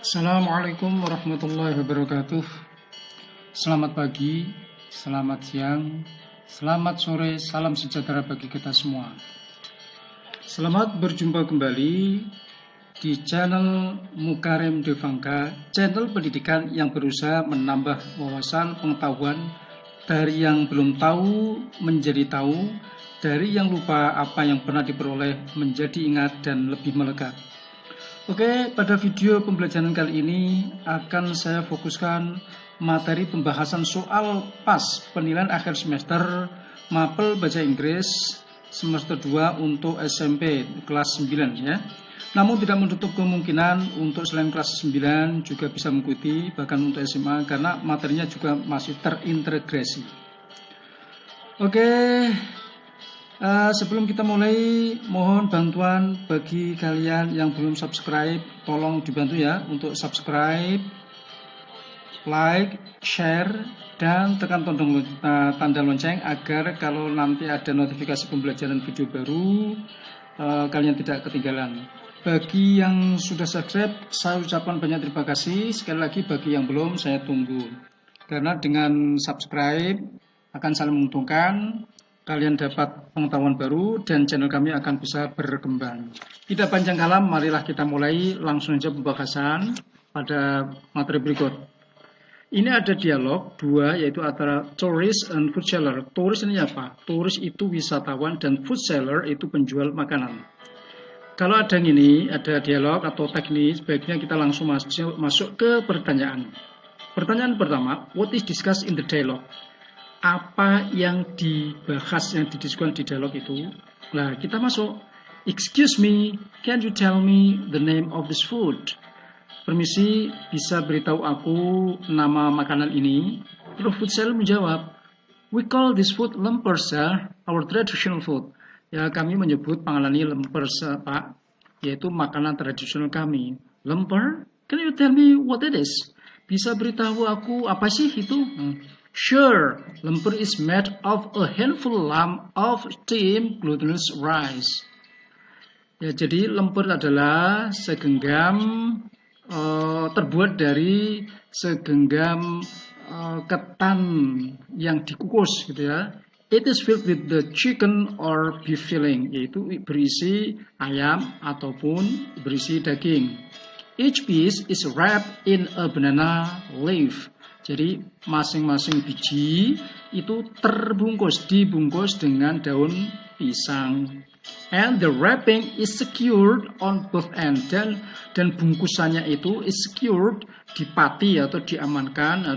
Assalamualaikum warahmatullahi wabarakatuh. Selamat pagi, selamat siang, selamat sore, salam sejahtera bagi kita semua. Selamat berjumpa kembali di channel Mukarim Devangga, channel pendidikan yang berusaha menambah wawasan pengetahuan dari yang belum tahu menjadi tahu, dari yang lupa apa yang pernah diperoleh menjadi ingat dan lebih melekat. Oke, pada video pembelajaran kali ini akan saya fokuskan materi pembahasan soal PAS penilaian akhir semester Mapel Bahasa Inggris semester 2 untuk SMP kelas 9 ya. Namun tidak menutup kemungkinan untuk selain kelas 9 juga bisa mengikuti, bahkan untuk SMA karena materinya juga masih terintegrasi. Oke. Sebelum kita mulai, mohon bantuan bagi kalian yang belum subscribe, tolong dibantu ya untuk subscribe, like, share, dan tekan tanda lonceng agar kalau nanti ada notifikasi pembelajaran video baru, kalian tidak ketinggalan. Bagi yang sudah subscribe, saya ucapkan banyak terima kasih. Sekali lagi bagi yang belum, saya tunggu. Karena dengan subscribe akan saling menguntungkan. Kalian dapat pengetahuan baru dan channel kami akan bisa berkembang. Tidak panjang kalam, marilah kita mulai langsung saja pembahasan pada materi berikut. Ini ada dialog dua, yaitu antara tourist and food seller. Tourist ini apa? Tourist itu wisatawan dan food seller itu penjual makanan. Kalau ada ini, ada dialog atau teknis, baiknya kita langsung masuk ke pertanyaan. Pertanyaan pertama, what is discussed in the dialogue? Apa yang dibahas, yang didiskusikan di dialog itu. Nah, kita masuk. Excuse me, can you tell me the name of this food? Permisi, bisa beritahu aku nama makanan ini? Terus food seller menjawab, we call this food lemper, sir, our traditional food. Ya, kami menyebut panganan ini lemper, Pak, yaitu makanan tradisional kami. Lemper? Can you tell me what it is? Bisa beritahu aku apa sih itu? Sure, lemper is made of a handful lump of steamed glutinous rice. Ya, jadi lemper adalah segenggam terbuat dari segenggam ketan yang dikukus, gitu ya. It is filled with the chicken or beef filling, yaitu berisi ayam ataupun berisi daging. Each piece is wrapped in a banana leaf. Jadi masing-masing biji itu dibungkus dengan daun pisang. And the wrapping is secured on both ends. Dan bungkusannya itu is secured, dipati atau diamankan,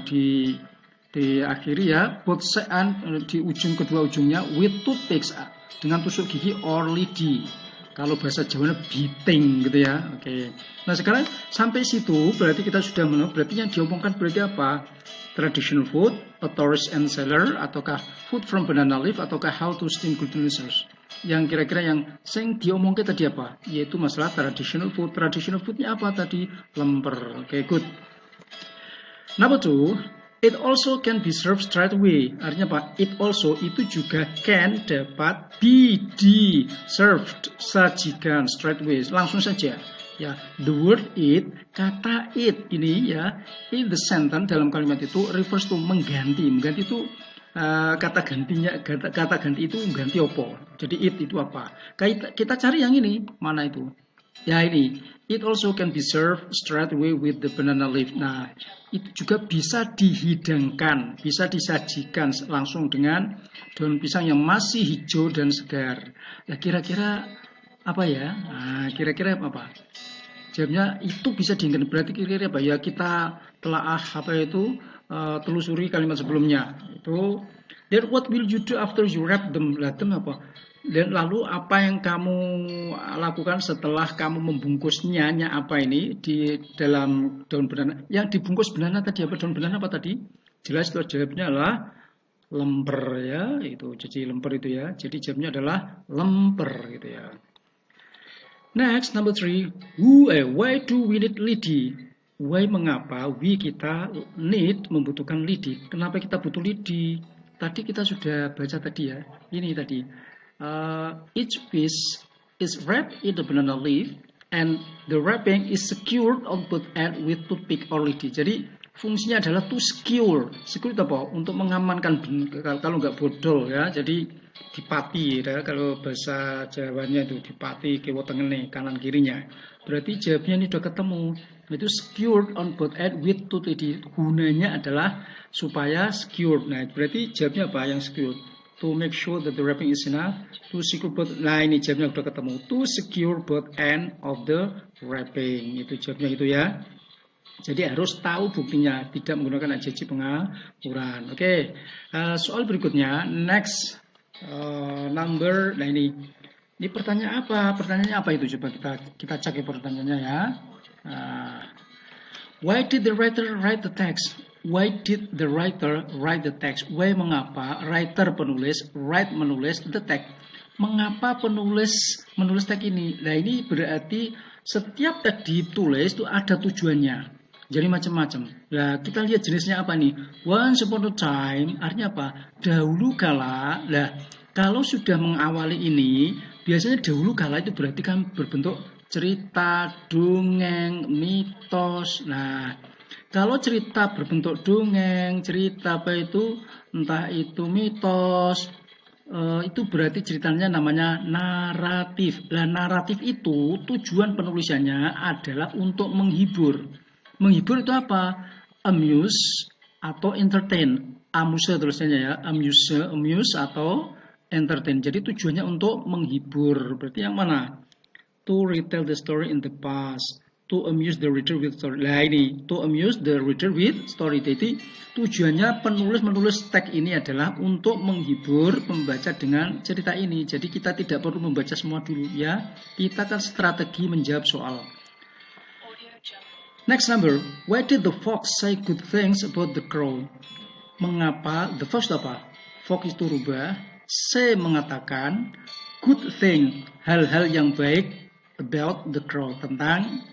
diakhiri ya, both ends, di ujung kedua ujungnya with toothpicks, dengan tusuk gigi or lidi. Kalau bahasa Jawa biting gitu ya. Oke. Nah, sekarang sampai situ berarti kita sudah berarti yang diomongkan berarti apa? Traditional food, a tourist and seller, ataukah food from banana leaf, ataukah how to steam glutinous rice. Yang kira-kira yang diomongkan tadi apa? Yaitu masalah traditional food. Traditional foodnya apa tadi? Lemper. Oke, good. Number 2. It also can be served straight away. Artinya apa? It also itu juga can dapat be served, sajikan straight away, langsung saja. Ya, the word it, kata it ini ya, in the sentence dalam kalimat itu refers to mengganti. Mengganti itu kata ganti itu ganti apa? Jadi it itu apa? Kita cari yang ini, mana itu? Ya ini, it also can be served straight away with the banana leaf. Nah, itu juga bisa dihidangkan, bisa disajikan langsung dengan daun pisang yang masih hijau dan segar. Ya kira-kira apa ya? Nah, kira-kira apa? Jawabnya itu bisa dihidangkan. Berarti kira-kira apa? Ya kita telaah telusuri kalimat sebelumnya. Itu, then what will you do after you wrap them? Apa? Dan lalu apa yang kamu lakukan setelah kamu membungkusnya apa ini di dalam daun banana? Yang dibungkus banana tadi apa? Daun banana apa tadi? Jelas itu jawabnya adalah lemper ya, itu. Jadi lemper itu ya. Jadi jawabnya adalah lemper gitu ya. Next, number 3. Why do we need lidi? Why mengapa we kita need membutuhkan lidi? Kenapa kita butuh lidi? Tadi kita sudah baca tadi ya. Ini tadi. Each piece is wrapped in the banana leaf and the wrapping is secured on both ends with toothpick or lidi. Jadi fungsinya adalah to secure. Secure itu apa? Untuk mengamankan kalau nggak bodol ya. Jadi dipati ya. Kalau bahasa Jawanya itu dipati kiwa tengene kanan kirinya. Berarti jawabnya ini sudah ketemu. Itu secured on both ends with toothpick. Gunanya adalah supaya secured. Nah, berarti jawabnya apa yang secured? To make sure that the wrapping is enough to secure both. Nah, ini jawabnya sudah ketemu. To secure both end of the wrapping. Itu jawabnya itu ya. Jadi harus tahu buktinya, tidak menggunakan ajaji pengaturan. Oke, soal berikutnya, next number. Nah ini pertanyaan apa? Pertanyaannya apa itu? Coba kita cek ya pertanyaannya ya. Why did the writer write the text? Why did the writer write the text? Why mengapa writer penulis, write menulis, the text. Mengapa penulis menulis teks ini? Nah ini berarti setiap teks ditulis itu ada tujuannya. Jadi macam-macam. Nah kita lihat jenisnya apa nih? Once upon a time artinya apa? Dahulu kala. Nah kalau sudah mengawali ini biasanya dahulu kala itu berarti kan berbentuk cerita, dongeng, mitos. Nah kalau cerita berbentuk dongeng, cerita apa itu, entah itu mitos, itu berarti ceritanya namanya naratif. Nah, naratif itu tujuan penulisannya adalah untuk menghibur. Menghibur itu apa? Amuse atau entertain. Amuse tulisannya ya, amuse atau entertain. Jadi tujuannya untuk menghibur. Berarti yang mana? To retell the story in the past. To amuse the reader with story. Nah ini, to amuse the reader with story. Jadi tujuannya menulis teks ini adalah untuk menghibur pembaca dengan cerita ini. Jadi kita tidak perlu membaca semua dulu ya. Kita kan strategi menjawab soal. Next number. Why did the fox say good things about the crow? Mengapa the fox apa? Fox itu rubah. Say mengatakan good thing, hal-hal yang baik about the crow, tentang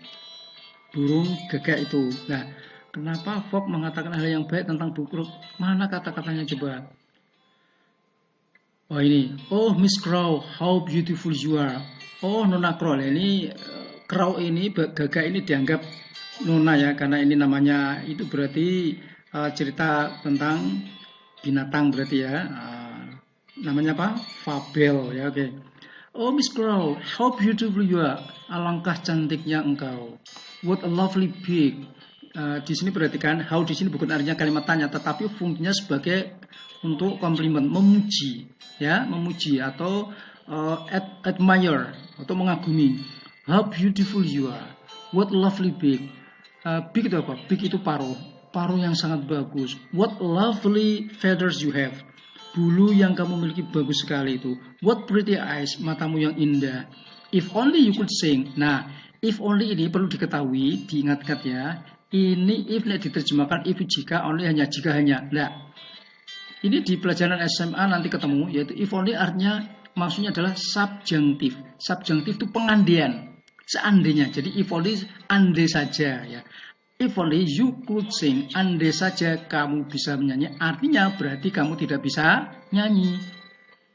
burung gagak itu. Nah, kenapa Fox mengatakan hal yang baik tentang burung? Mana kata-katanya coba? Oh ini, oh Miss Crow, how beautiful you are. Oh Nona Crow, ini Crow ini, gagak ini dianggap Nona ya, karena ini namanya itu berarti cerita tentang binatang berarti ya. Namanya apa? Fabel ya, oke. Oh Miss Crow, how beautiful you are. Alangkah cantiknya engkau. What a lovely beak. Di sini perhatikan, how di sini bukan artinya kalimat tanya, tetapi fungsinya sebagai untuk komplimen, memuji, ya, memuji atau admire atau mengagumi. How beautiful you are. What a lovely beak. Beak itu apa? Beak itu paruh, paruh yang sangat bagus. What lovely feathers you have. Bulu yang kamu miliki bagus sekali itu. What pretty eyes, matamu yang indah. If only you could sing. Nah, if only ini perlu diketahui, diingatkan ya. Ini if diterjemahkan if jika, only hanya jika hanya. Nah, ini di pelajaran SMA nanti ketemu, yaitu if only artinya maksudnya adalah subjunctive. Subjunctive itu pengandaian, seandainya. Jadi if only andai saja ya. If only you could sing, andai saja kamu bisa menyanyi, artinya berarti kamu tidak bisa nyanyi.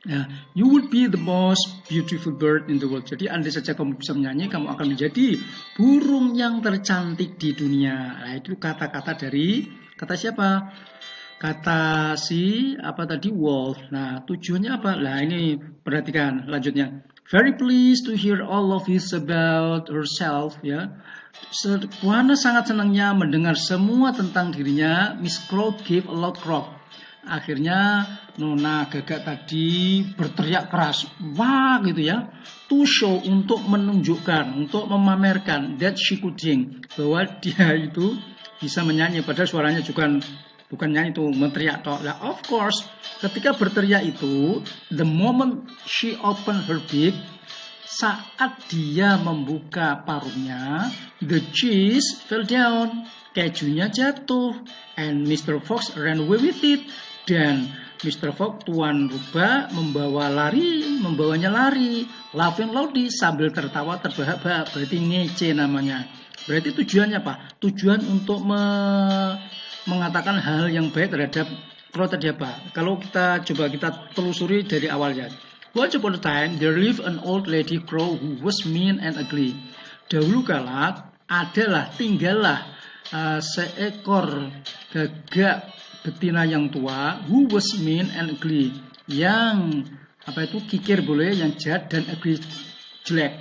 Nah, you would be the most beautiful bird in the world. Jadi andai saja kamu bisa menyanyi, kamu akan menjadi burung yang tercantik di dunia. Nah, itu kata-kata dari kata siapa? Kata si apa tadi wolf. Nah, tujuannya apa? Nah, ini perhatikan lanjutnya. Very pleased to hear all of this about herself ya. Puana sangat senangnya mendengar semua tentang dirinya. Miss Crow gave a loud croak. Akhirnya Nona gagak tadi berteriak keras, wah gitu ya, to show, untuk menunjukkan, untuk memamerkan that she could sing, bahwa dia itu bisa menyanyi, padahal suaranya juga bukan nyanyi itu, menteriak toh. Nah, of course, ketika berteriak itu, the moment she opened her beak, saat dia membuka paruhnya, the cheese fell down, kejunya jatuh, and Mr. Fox ran away with it. Dan Mr. Fox, tuan rubah, membawanya lari, laughing loudly, sambil tertawa terbahak-bahak. Berarti ngece namanya. Berarti tujuannya apa? Tujuan untuk mengatakan hal yang baik terhadap crow tadi apa? Kalau kita coba kita telusuri dari awalnya. Once upon a time, there lived an old lady crow who was mean and ugly. Dahulu kala adalah tinggallah seekor gagak betina yang tua, who was mean and ugly, yang kikir boleh, yang jahat dan ugly, jelek.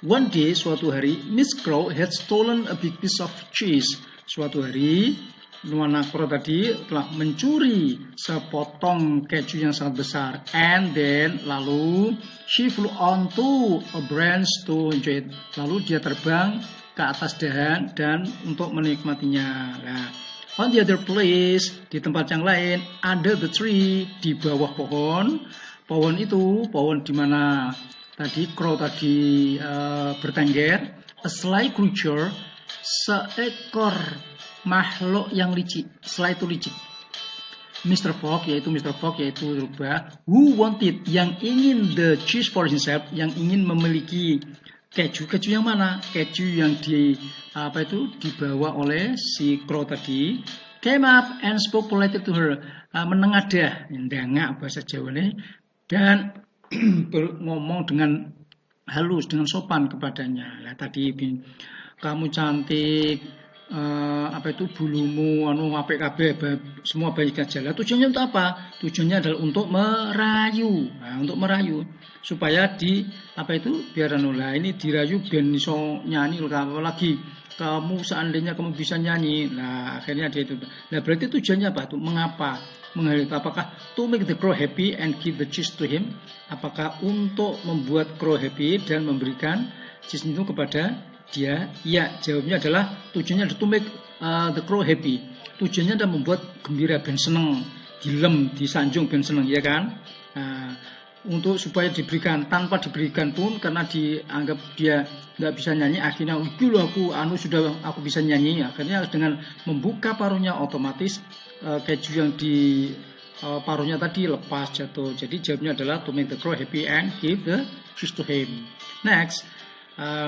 One day, suatu hari, Miss Crow had stolen a big piece of cheese. Suatu hari, Nona Crow tadi telah mencuri sepotong keju yang sangat besar. And then, lalu, she flew onto a branch to enjoy it. Lalu dia terbang ke atas dahan dan untuk menikmatinya. Nah, on the other place, di tempat yang lain, under the tree, di bawah pohon. Pohon itu, pohon di mana tadi Crow tadi bertengger, a sly creature, seekor makhluk yang licik. Sly itu licik. Mr. Fogg yaitu rubah, who wanted, yang ingin the cheese for himself, yang ingin memiliki keju yang mana? Keju yang dibawa oleh si Crow tadi, came up and spoke politely to her, menengadah, ndangak bahasa Jawa ini, dan ngomong dengan halus, dengan sopan kepadanya. Lah tadi, kamu cantik, bulumu apik kabeh, semua baik aja. Lah tujuannya untuk apa? Tujuannya adalah untuk merayu. Nah, untuk merayu supaya biar ini dirayu ben iso nyanyi lagi. Kamu seandainya kamu bisa nyanyi. Nah, akhirnya dia itu. Nah, berarti tujuannya apa? Tuh mengapa? Apakah to make the crow happy and give the cheese to him? Apakah untuk membuat crow happy dan memberikan cheese itu kepada dia? Ya, jawabnya adalah tujuannya adalah to make the crow happy. Tujuannya adalah membuat gembira, ben seneng, dilem, disanjung, ben seneng, ya kan? Nah, untuk supaya diberikan, tanpa diberikan pun karena dianggap dia nggak bisa nyanyi, akhirnya aku bisa nyanyi. Akhirnya dengan membuka paruhnya otomatis keju yang di paruhnya tadi lepas, jatuh. Jadi jawabnya adalah to make the crow happy and give the cheese to him. Next,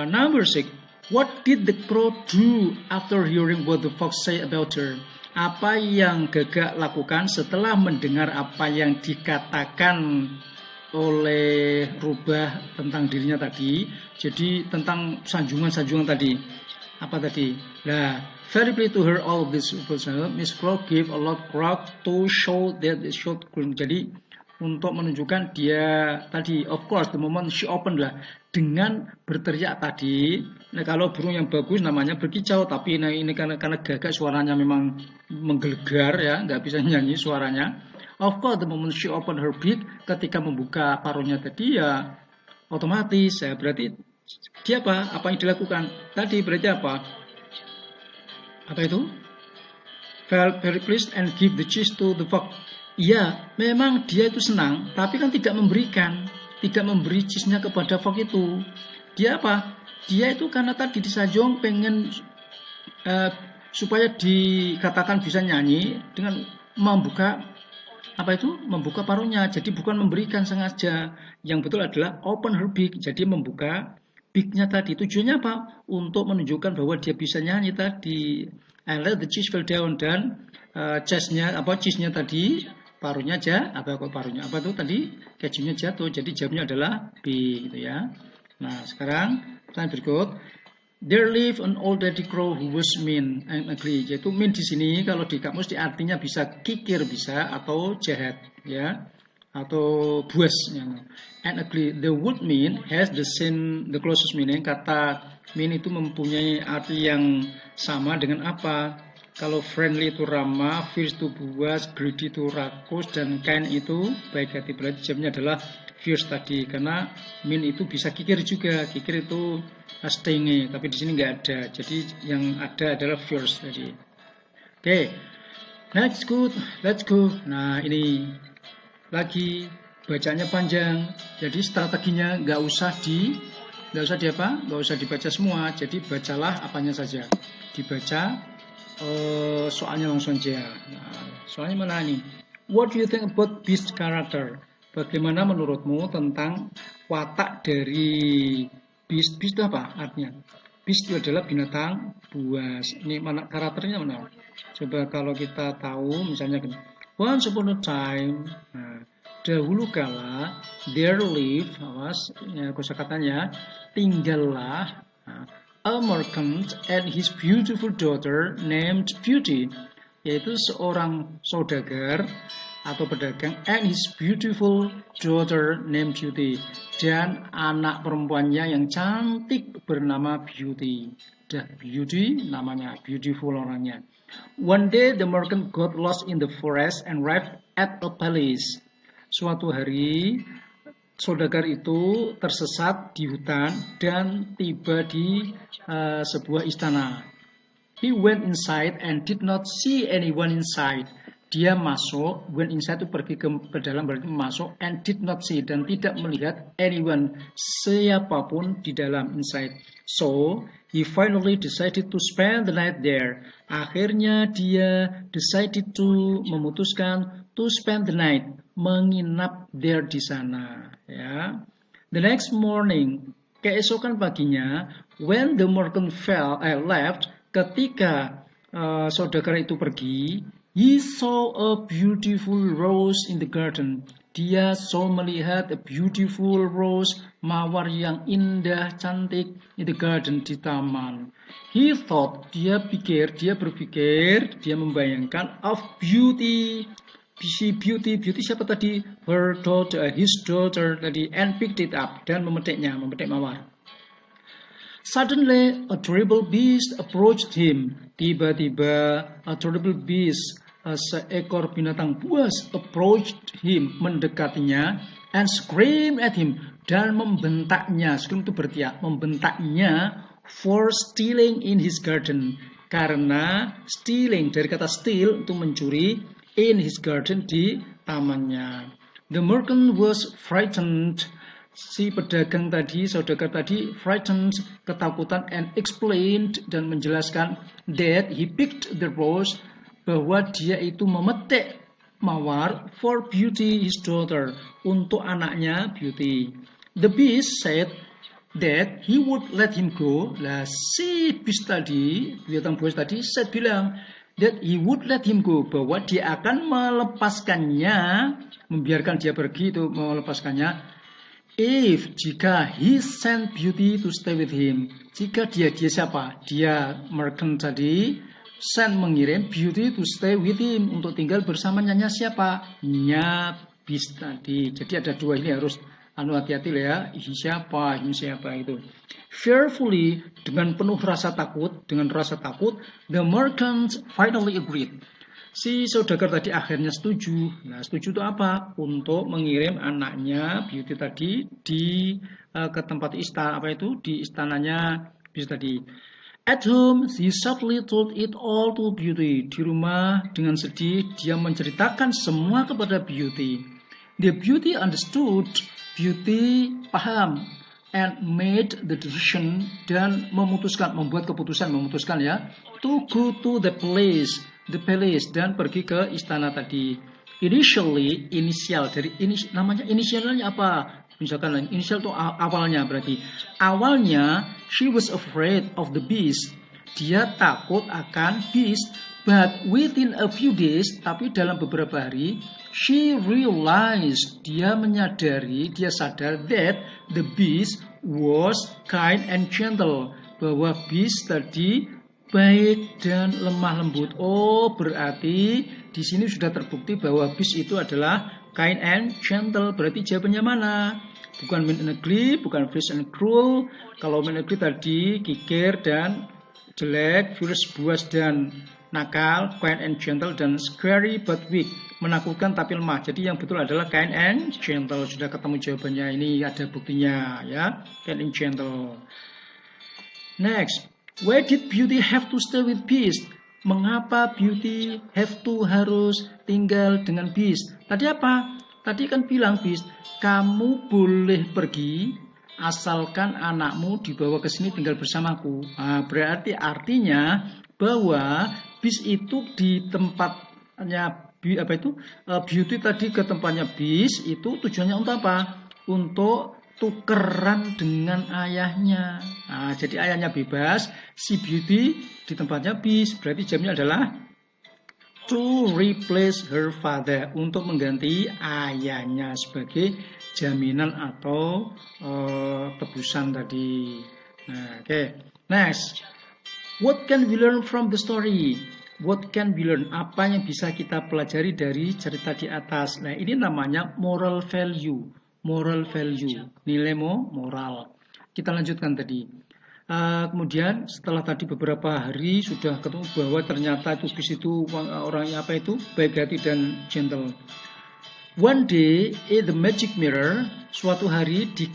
number 6. What did the crow do after hearing what the fox say about her? Apa yang gagak lakukan setelah mendengar apa yang dikatakan oleh rubah tentang dirinya tadi? Jadi tentang sanjungan-sanjungan tadi. Apa tadi? Nah, very pleased to hear all of this. Miss Crow gave a loud croak to show that it should. Jadi untuk menunjukkan dia tadi, of course, the moment she opened lah, dengan berteriak tadi. Nah, kalau burung yang bagus namanya berkicau, tapi ini karena gagak suaranya memang menggelegar ya, nggak bisa nyanyi suaranya. Of course, the moment she opened her beak, ketika membuka paruhnya tadi ya, otomatis ya berarti dia apa? Apa yang dilakukan tadi berarti apa? Apa itu? Felt very pleased and give the cheese to the fox. Iya, memang dia itu senang, tapi kan tidak memberi cheese-nya kepada fox itu. Dia apa? Dia itu karena tadi disanjung pengen supaya dikatakan bisa nyanyi dengan membuka paruhnya. Jadi bukan memberikan sengaja. Yang betul adalah open her beak. Jadi membuka beak-nya tadi. Tujuannya apa? Untuk menunjukkan bahwa dia bisa nyanyi tadi. And let the cheese fell down, dan cheese-nya tadi, paruhnya apa itu tadi? Kejunya jatuh. Jadi jawabnya adalah B gitu ya. Nah, sekarang pertanyaan berikut. There lived an old daddy crow who was mean and ugly. Yaitu mean di sini kalau di kamus artinya bisa kikir, bisa, atau jahat ya, atau buas ya. And ugly. The word mean has the closest meaning. Kata mean itu mempunyai arti yang sama dengan apa? Kalau friendly itu ramah, fierce itu buas, greedy itu rakus, dan kind itu baik hati. Berarti jawabnya adalah fierce tadi, karena mean itu bisa kikir juga. Kikir itu stingy, tapi di sini nggak ada. Jadi yang ada adalah fierce tadi. Oke, next, let's go. Nah, ini lagi bacanya panjang. Jadi strateginya nggak usah dibaca semua. Jadi bacalah apanya saja. Dibaca soalnya langsung aja. Nah, soalnya mana nih? What do you think about Beast character? Bagaimana menurutmu tentang watak dari Beast? Beast itu apa artinya? Beast itu adalah binatang buas. Ini mana karakternya mana? Coba kalau kita tahu, misalnya once upon a time, nah, dahulu kala, there lived, kosakatanya, tinggallah A merchant and his beautiful daughter named Beauty, yaitu seorang saudagar atau pedagang and his beautiful daughter named Beauty, dan anak perempuannya yang cantik bernama Beauty. Beauty namanya, beautiful orangnya. One day the merchant got lost in the forest and arrived at a palace. Suatu hari saudagar itu tersesat di hutan dan tiba di sebuah istana. He went inside and did not see anyone inside. Dia masuk, went inside itu pergi ke dalam berarti masuk, and did not see dan tidak melihat anyone, siapapun di dalam inside. So he finally decided to spend the night there. Akhirnya dia memutuskan to spend the night, menginap there di sana. Ya. The next morning, keesokan paginya, when the merchant left, ketika saudagar itu pergi, he saw a beautiful rose in the garden. Dia melihat a beautiful rose, mawar yang indah, cantik, in the garden, di taman. He thought, dia berpikir, dia membayangkan of Beauty. Beauty siapa tadi? Her daughter, his daughter tadi, and picked it up, dan memetik mawar. Suddenly, a terrible beast approached him. Tiba-tiba, a terrible beast, seekor binatang buas, approached him, mendekatinya, and screamed at him, dan membentaknya. Scream itu berteriak, membentaknya, for stealing in his garden. Karena stealing, dari kata steal, itu mencuri, in his garden, di tamannya. The merchant was frightened. Si pedagang tadi, saudagar tadi, frightened, ketakutan, and explained, dan menjelaskan that he picked the rose, bahwa dia itu memetik mawar for Beauty, his daughter, untuk anaknya Beauty. The beast said that he would let him go. Lah si beast tadi, binatang buas tadi, bilang that he would let him go, bahwa dia akan melepaskannya, membiarkan dia pergi, itu melepaskannya, jika he sent Beauty to stay with him. Jika dia siapa? Dia merchant tadi, mengirim Beauty to stay with him, untuk tinggal bersamanya. Siapa? Beast tadi. Jadi ada dua ini, harus hati-hati ya. Him siapa itu. Fearfully, dengan rasa takut, the merchant finally agreed. Si saudagar tadi akhirnya setuju. Nah, setuju itu apa? Untuk mengirim anaknya Beauty tadi ke tempat di istananya Beast tadi. At home, he sadly told it all to Beauty. Di rumah dengan sedih dia menceritakan semua kepada Beauty. The Beauty understood. Beauty paham, and made the decision, dan membuat keputusan ya, to go to the palace, dan pergi ke istana tadi. Initial dari namanya inisialnya apa? Misalkan inisial itu awalnya, berarti awalnya she was afraid of the beast. Dia takut akan beast, but within a few days, tapi dalam beberapa hari, she realized, dia sadar that the beast was kind and gentle, bahwa beast tadi baik dan lemah lembut. Oh, berarti di sini sudah terbukti bahwa beast itu adalah kind and gentle. Berarti jawabannya mana? Bukan mean and ugly, bukan fierce and cruel. Kalau mean and ugly tadi kikir dan jelek, fierce buas dan nakal, kind and gentle, dan scary but weak, menakutkan tapi lemah. Jadi yang betul adalah kind and gentle. Sudah ketemu jawabannya, ini ada buktinya ya, kind and gentle. Next, why did Beauty have to stay with Beast? Mengapa Beauty harus tinggal dengan Beast? Tadi apa? Tadi kan bilang Beast, kamu boleh pergi asalkan anakmu dibawa ke sini tinggal bersamaku. Nah, berarti artinya bahwa Beast itu di tempatnya Beauty tadi ke tempatnya Beast itu tujuannya untuk apa? Untuk tukeran dengan ayahnya. Nah, jadi ayahnya bebas, si Beauty di tempatnya Beast. Berarti jamnya adalah to replace her father, untuk mengganti ayahnya sebagai jaminan atau tebusan tadi. Nah, oke. Next. What can we learn from the story? What can we learn? Apa yang bisa kita pelajari dari cerita di atas? Nah, ini namanya moral value. Moral value. Nilai moral. Kita lanjutkan tadi. Kemudian setelah tadi beberapa hari sudah ketemu bahwa ternyata itu bis itu orangnya apa itu baik hati dan gentle. One day in the magic mirror, suatu hari di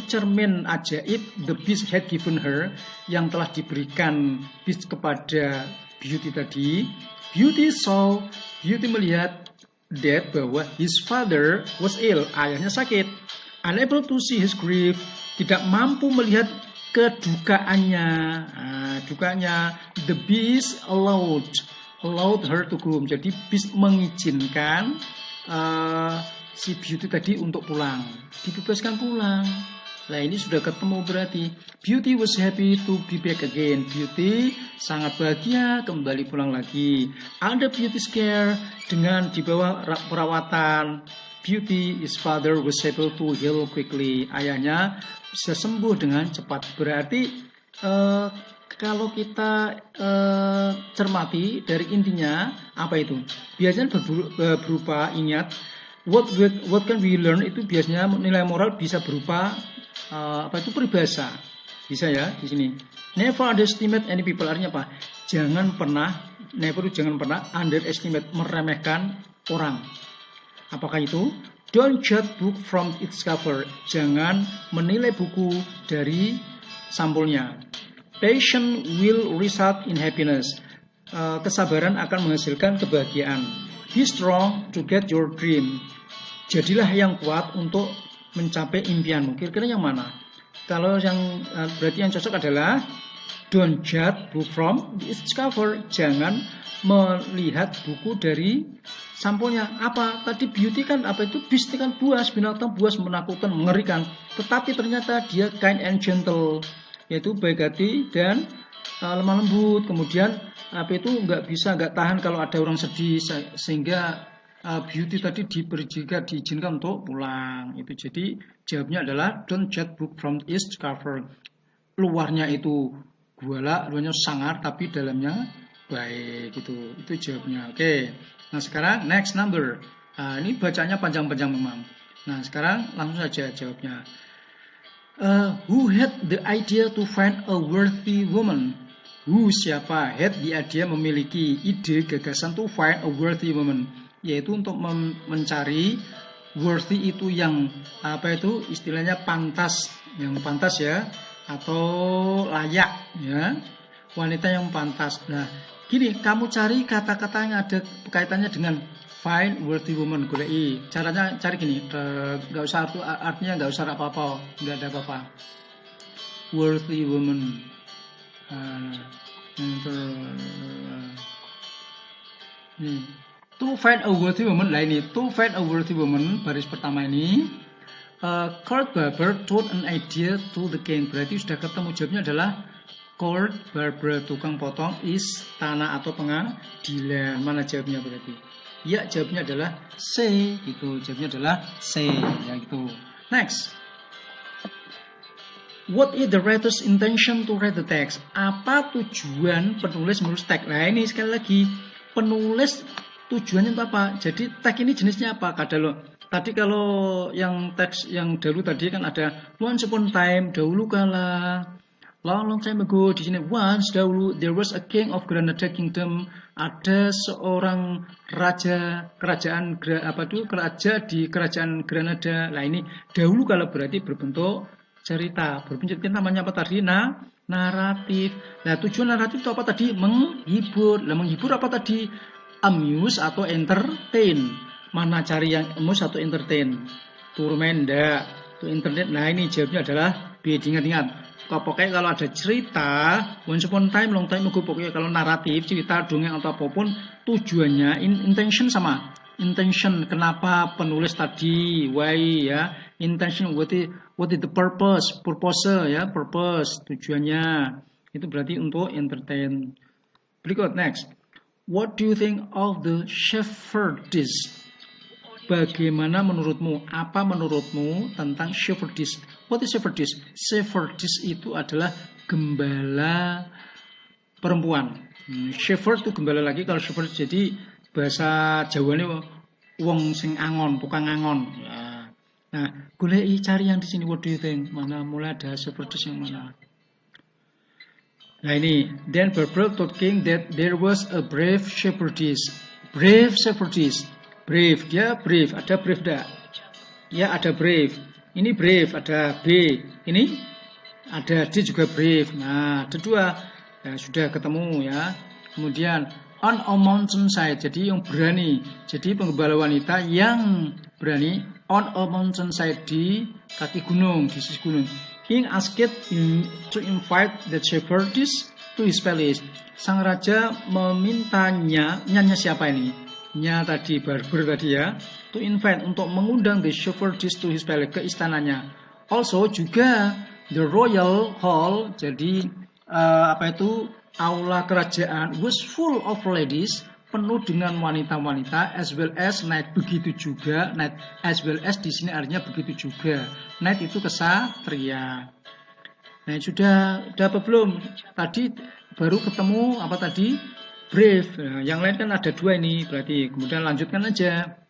cermin ajaib the Beast had given her yang telah diberikan Beast kepada Beauty tadi. Beauty melihat that bahwa his father was ill, ayahnya sakit, unable to see his grief, tidak mampu melihat kedukaannya. Dukanya, the Beast allowed her to go home. Jadi Beast mengizinkan si Beauty tadi untuk pulang, dibebaskan pulang. Nah ini sudah ketemu berarti Beauty was happy to be back again. Beauty sangat bahagia kembali pulang lagi. Under Beauty's care, dengan di bawah perawatan Beauty, his father was able to heal quickly. Ayahnya bisa sembuh dengan cepat. Berarti kalau kita cermati dari intinya apa itu? Biasanya berupa ingat what can we learn itu biasanya nilai moral bisa berupa peribahasa. Bisa ya di sini. Never underestimate any people, artinya apa? Jangan pernah underestimate, meremehkan orang. Apakah itu? Don't judge book from its cover. Jangan menilai buku dari sampulnya. Patience will result in happiness. Kesabaran akan menghasilkan kebahagiaan. Be strong to get your dream. Jadilah yang kuat untuk mencapai impianmu. Kira-kira yang mana? Kalau yang berarti yang cocok adalah don't judge book from its cover. Jangan melihat buku dari sampulnya. Apa? Tadi Beauty kan apa itu? Beast kan buas, binatang buas, menakutkan, mengerikan. Tetapi ternyata dia kind and gentle, yaitu baik hati dan lemah lembut. Kemudian nggak tahan kalau ada orang sedih, sehingga Beauty tadi diizinkan untuk pulang. Itu jadi jawabnya adalah don't judge book from its cover. Luarnya itu guala, luarnya sangar, tapi dalamnya baik. Itu jawabnya. Oke. Nah sekarang next number. Ini bacanya panjang-panjang memang. Nah sekarang langsung saja jawabnya. Who had the idea to find a worthy woman? Who, siapa? Had dia memiliki ide, gagasan to find a worthy woman, yaitu untuk mencari worthy itu yang istilahnya pantas, yang pantas ya, atau layak ya, wanita yang pantas. Nah gini, kamu cari kata-kata yang ada kaitannya dengan find worthy woman, golei. Caranya cari gini, nggak usah artinya nggak usah apa-apa, nggak ada apa-apa. Worthy woman. To find a worthy woman. Nah ini, to find a worthy woman, baris pertama ini. Court barber told an idea to the king. Berarti sudah ketemu, jawabnya adalah court barber, tukang potong istana atau pengadilan. Mana jawabnya berarti? Ya, jawabnya adalah C, gitu. Jawabnya adalah C, ya gitu. Next. What is the writer's intention to write the text? Apa tujuan penulis menulis teks? Nah, ini sekali lagi, penulis tujuannya itu apa? Jadi teks ini jenisnya apa? Tadi kalau yang teks yang dahulu tadi kan ada once upon a time, dahulu kala. Long time ago, di sini once, dahulu, there was a king of Granada Kingdom. Ada seorang raja raja di kerajaan Granada. Nah ini dahulu kalau berarti berbentuk cerita. Berbentuk cerita namanya apa tadi? Naratif. Nah tujuan naratif itu apa tadi? Menghibur. Nah menghibur apa tadi? Amuse atau entertain. Mana cari yang amuse atau entertain? Turmen enggak? To internet. Nah ini jawabnya adalah B. Ingat-ingat. Pokoknya kalau ada cerita, once upon a time, long time ago, pokoknya kalau naratif, cerita, dongeng atau apapun, tujuannya, intention sama. Intention, kenapa penulis tadi, why ya, intention, what is the purpose, ya, purpose, tujuannya. Itu berarti untuk entertain. Berikut, next. What do you think of the shepherdess? bagaimana menurutmu? Apa menurutmu tentang shepherdess? What is shepherdess? Shepherdess itu adalah gembala perempuan. Shepherd itu gembala lagi. Kalau shepherd jadi bahasa Jawanya wong sing angon, tukang angon. Ya. Nah, goleki cari yang di sini. What do you think? Mana mulai ada shepherdess yang mana? Nah ini, then Barbara told King that there was a brave shepherdess. Brave shepherdess. Brave, dia brave. Ada brave dah? Ya ada brave. Ini brave, ada B. Ini ada D juga brave. Nah, ada dua. Ya, sudah ketemu ya. Kemudian on a mountain side, jadi yang berani. Jadi penggembala wanita yang berani on a mountain side, di kaki gunung, di sisi gunung. King asked him to invite the shepherdess to his palace. Sang raja memintanya, nyanya siapa ini? Nya tadi, Barber tadi ya. To invite, untuk mengundang the shepherdess to his palace, ke istananya. Also juga the royal hall, jadi aula kerajaan was full of ladies, penuh dengan wanita-wanita, as well as knight, begitu juga knight, as well as di sini artinya begitu juga. Knight itu kesatria. Nah, sudah apa belum? Tadi baru ketemu apa tadi? Brave. Nah, yang lain kan ada dua ini, berarti kemudian lanjutkan aja.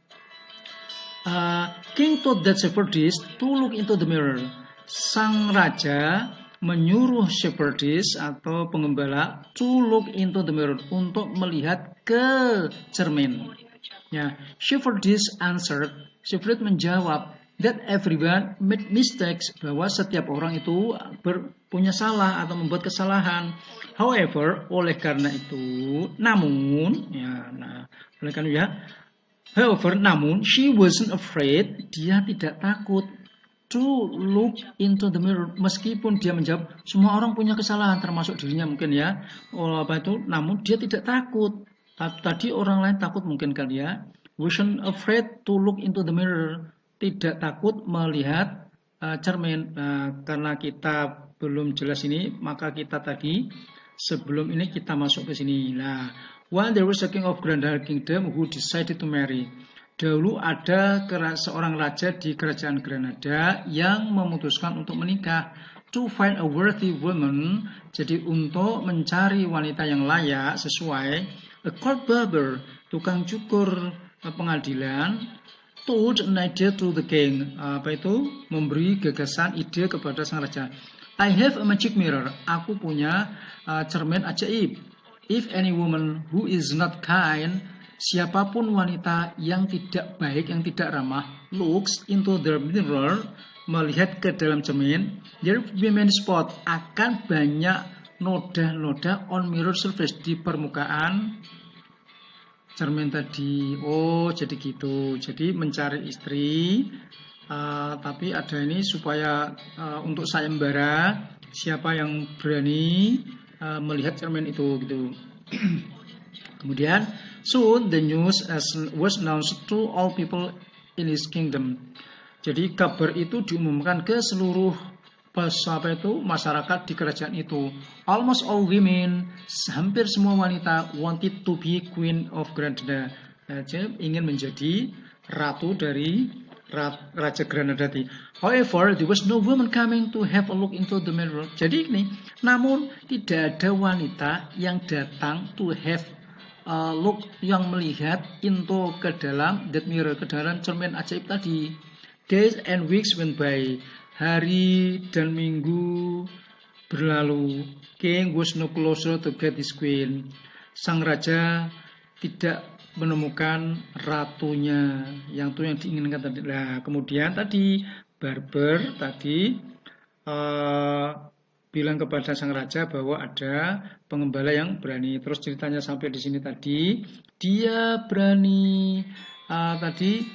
King told that shepherdess to look into the mirror. Sang raja menyuruh shepherdess atau pengembala to look into the mirror, untuk melihat ke cermin. Ya, shepherdess answered, shepherdess menjawab that everyone made mistakes, bahwa setiap orang itu punya salah atau membuat kesalahan. However, oleh karena itu, namun, ya, nah, oleh karena ya, however, namun, she wasn't afraid, dia tidak takut to look into the mirror, meskipun dia menjawab semua orang punya kesalahan termasuk dirinya mungkin ya. Namun dia tidak takut. Tadi orang lain takut mungkin kali ya. Wasn't afraid to look into the mirror, tidak takut melihat cermin. Karena kita belum jelas ini, maka kita tadi sebelum ini kita masuk ke sini. Nah, while there was a king of Granada kingdom who decided to marry. Dahulu ada seorang raja di kerajaan Granada yang memutuskan untuk menikah. To find a worthy woman, jadi untuk mencari wanita yang layak, sesuai. A court barber, tukang cukur pengadilan, told an idea to the king. Memberi gagasan, ide kepada sang raja. I have a magic mirror, aku punya cermin ajaib. If any woman who is not kind, siapapun wanita yang tidak baik, yang tidak ramah, looks into the mirror, melihat ke dalam cermin, there will be many spot, akan banyak noda-noda on mirror surface, di permukaan cermin tadi. Oh, jadi gitu. Jadi mencari istri, tapi ada ini supaya untuk sayembara, siapa yang berani melihat cermin itu gitu. Kemudian soon the news was announced to all people in his kingdom. Jadi kabar itu diumumkan ke seluruh masyarakat di kerajaan itu. Almost all women, hampir semua wanita, wanted to be queen of Granada. Ingin menjadi ratu dari Raja Granada. However, there was no woman coming to have a look into the mirror. Jadi ini, namun tidak ada wanita yang datang to have look, yang melihat into ke dalam that mirror, ke dalam cermin ajaib tadi. Days and weeks went by. Hari dan minggu berlalu. King was no closer to get his queen. Sang raja tidak menemukan ratunya, yang diinginkan tadi. Nah, kemudian tadi barber tadi bilang kepada sang raja bahwa ada pengembala yang berani. Terus ceritanya sampai di sini tadi, dia berani tadi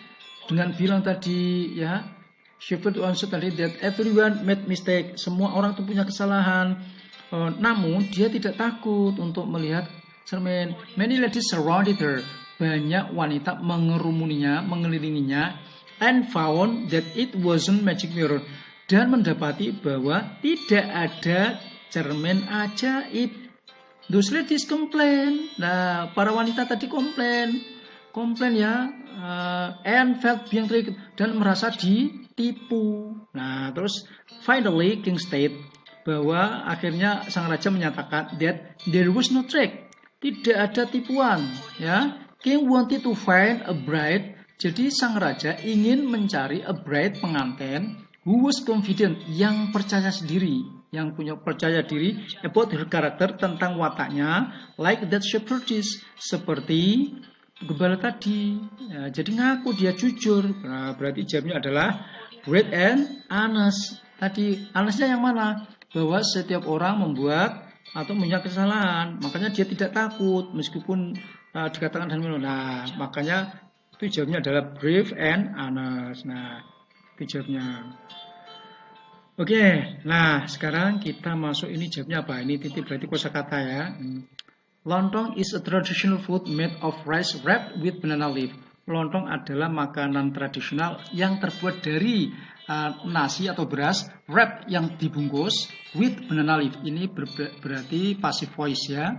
dengan bilang tadi ya, shepherd answered tadi that everyone made mistake, semua orang itu punya kesalahan. Namun dia tidak takut untuk melihat cermin. Many ladies surrounded her, banyak wanita mengerumuninya, mengelilinginya, and found that it wasn't magic mirror, dan mendapati bahwa tidak ada cermin ajaib. Those ladies complain. Nah, para wanita tadi komplain. komplain ya, and felt being tricked, dan merasa ditipu. Nah, terus finally King state bahwa akhirnya sang raja menyatakan that there was no trick, tidak ada tipuan, ya. King wanted to find a bride, jadi sang raja ingin mencari a bride, pengantin, who was confident, yang percaya sendiri, yang punya percaya diri about her character, tentang wataknya, like that shepherdess, seperti gembala tadi. Ya, jadi ngaku dia jujur. Nah, berarti jawabnya adalah brave and honest. Tadi honestnya yang mana? Bahwa setiap orang membuat atau punya kesalahan, makanya dia tidak takut meskipun dikatakan dan minum. Nah, makanya itu jawabnya adalah brave and honest. Nah, itu jawabnya. Oke, nah sekarang kita masuk, ini jawabnya apa? Ini titik berarti kosakata ya. Lontong is a traditional food made of rice wrapped with banana leaf. Lontong adalah makanan tradisional yang terbuat dari nasi atau beras wrap yang dibungkus with banana leaf. Ini berarti passive voice ya.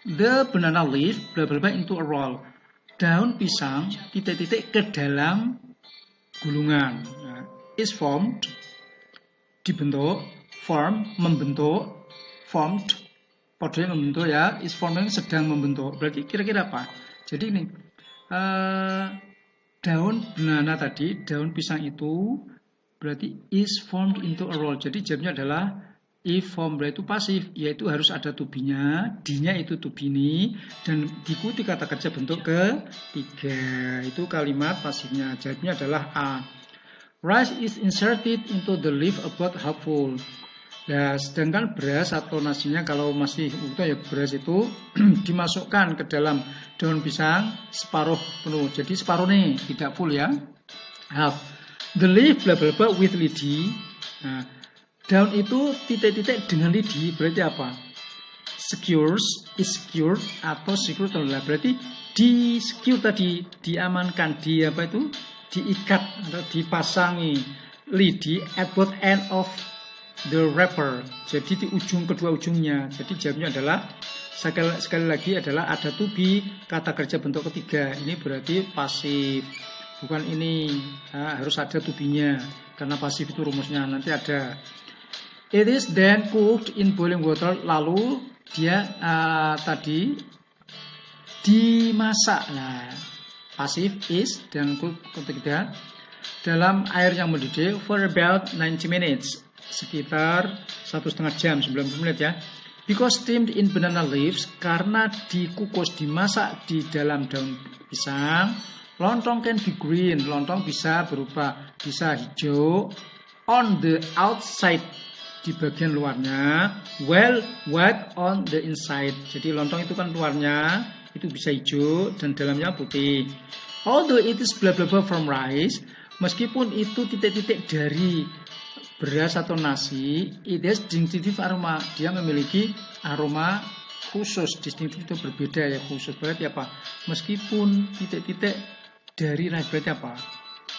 The banana leaf bla bla bla into a roll. Daun pisang titik-titik ke dalam gulungan. Nah, is formed dibentuk, form membentuk, formed kodenya membentuk ya, is forming sedang membentuk. Berarti kira-kira apa? Jadi ini daun banana tadi, daun pisang itu berarti is formed into a roll. Jadi jawabnya adalah if form, berarti itu pasif, yaitu harus ada to be-nya, D-nya itu to be ini, dan diikuti kata kerja bentuk ketiga. Itu kalimat pasifnya. Jawabnya adalah A. Rice is inserted into the leaf about half full. Nah, sedangkan beras atau nasinya kalau masih utuh ya, beras itu dimasukkan ke dalam daun pisang separuh penuh. Jadi separuh nih, tidak full ya. Half. The leaf bla bla bla with lidi. Nah, daun itu titik-titik dengan lidi berarti apa? Secures, is secured atau secure adalah berarti di secure tadi, diamankan, di apa itu? Diikat atau dipasangi lidi at both end of the wrapper. Jadi di ujung, kedua ujungnya. Jadi jawabnya adalah sekali lagi adalah ada to be, kata kerja bentuk ketiga. Ini berarti pasif. Bukan ini. Nah, harus ada to be-nya. Karena pasif itu rumusnya nanti ada. It is then cooked in boiling water. Lalu dia tadi dimasak. Nah, pasif is dan cook ketiga dalam air yang mendidih for about 90 minutes. Sekitar 1,5 jam, 90 menit ya. Because steamed in banana leaves, karena dikukus, dimasak di dalam daun pisang. Lontong can be green, lontong bisa berubah, bisa hijau. On the outside, di bagian luarnya. Well, white on the inside. Jadi lontong itu kan luarnya, itu bisa hijau dan dalamnya putih. Although it is blah blah blah from rice, meskipun itu titik-titik dari beras atau nasi, it has distinctive aroma. Dia memiliki aroma khusus, distinctive itu berbeda ya, khusus. Berarti apa? Meskipun titik-titik dari rice, berarti apa?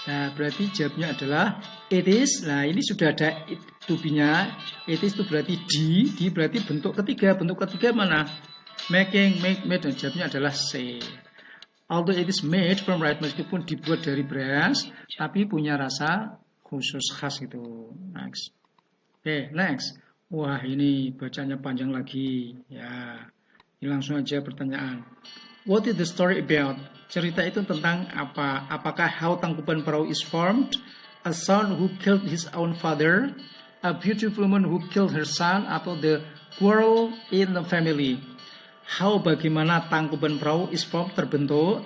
Nah, berarti jawabnya adalah it is. Nah, ini sudah ada to be-nya. It is itu berarti di berarti bentuk ketiga. Bentuk ketiga mana? Making, made, dan jawabnya adalah C. Although it is made from rice, meskipun dibuat dari beras, tapi punya rasa khusus khas itu. Next. Oke, next. Wah, ini bacanya panjang lagi. Ya, ini langsung aja pertanyaan. What is the story about? Cerita itu tentang apa? Apakah how Tangkuban Perahu is formed? A son who killed his own father? A beautiful woman who killed her son? Atau the quarrel in the family? How, bagaimana Tangkuban Perahu is formed, terbentuk?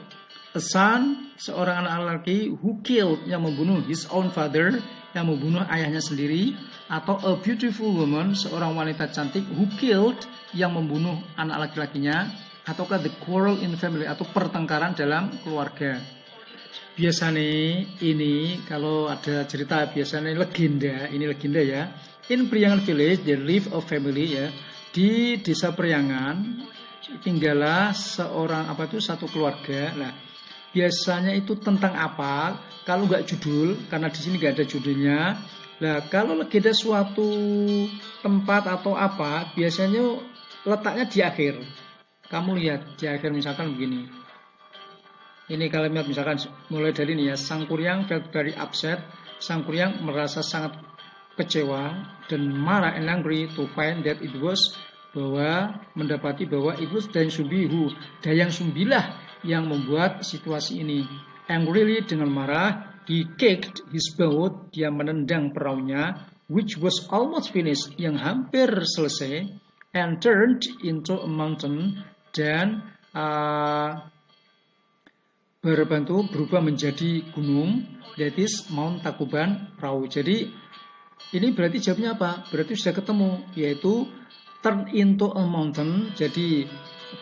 A son, seorang anak laki, who killed, yang membunuh his own father, yang membunuh ayahnya sendiri. Atau a beautiful woman, seorang wanita cantik, who killed, yang membunuh anak laki-lakinya. Ataukah the quarrel in the family, atau pertengkaran dalam keluarga. Biasanya ini kalau ada cerita biasanya legenda, ini legenda ya. In Priangan village there live a family ya. Di desa Priangan tinggallah seorang satu keluarga. Nah, biasanya itu tentang apa? Kalau nggak judul, karena di sini nggak ada judulnya. Nah, kalau legenda suatu tempat atau apa, biasanya letaknya di akhir. Kamu lihat di akhir misalkan begini. Ini kalimat misalkan mulai dari ini ya, Sang Kuryang felt very upset. Sang Kuryang merasa sangat kecewa dan marah and angry to find that it was mendapati bahwa it was Dayang Sumbi who Dayang Sumbilah yang membuat situasi ini. Angrily dengan marah, he kicked his boat, dia menendang perahunya, which was almost finished, yang hampir selesai, and turned into a mountain, dan berubah menjadi gunung, that is Mount Tangkuban Perahu. Jadi ini berarti jawabnya apa? Berarti sudah ketemu, yaitu turn into a mountain. Jadi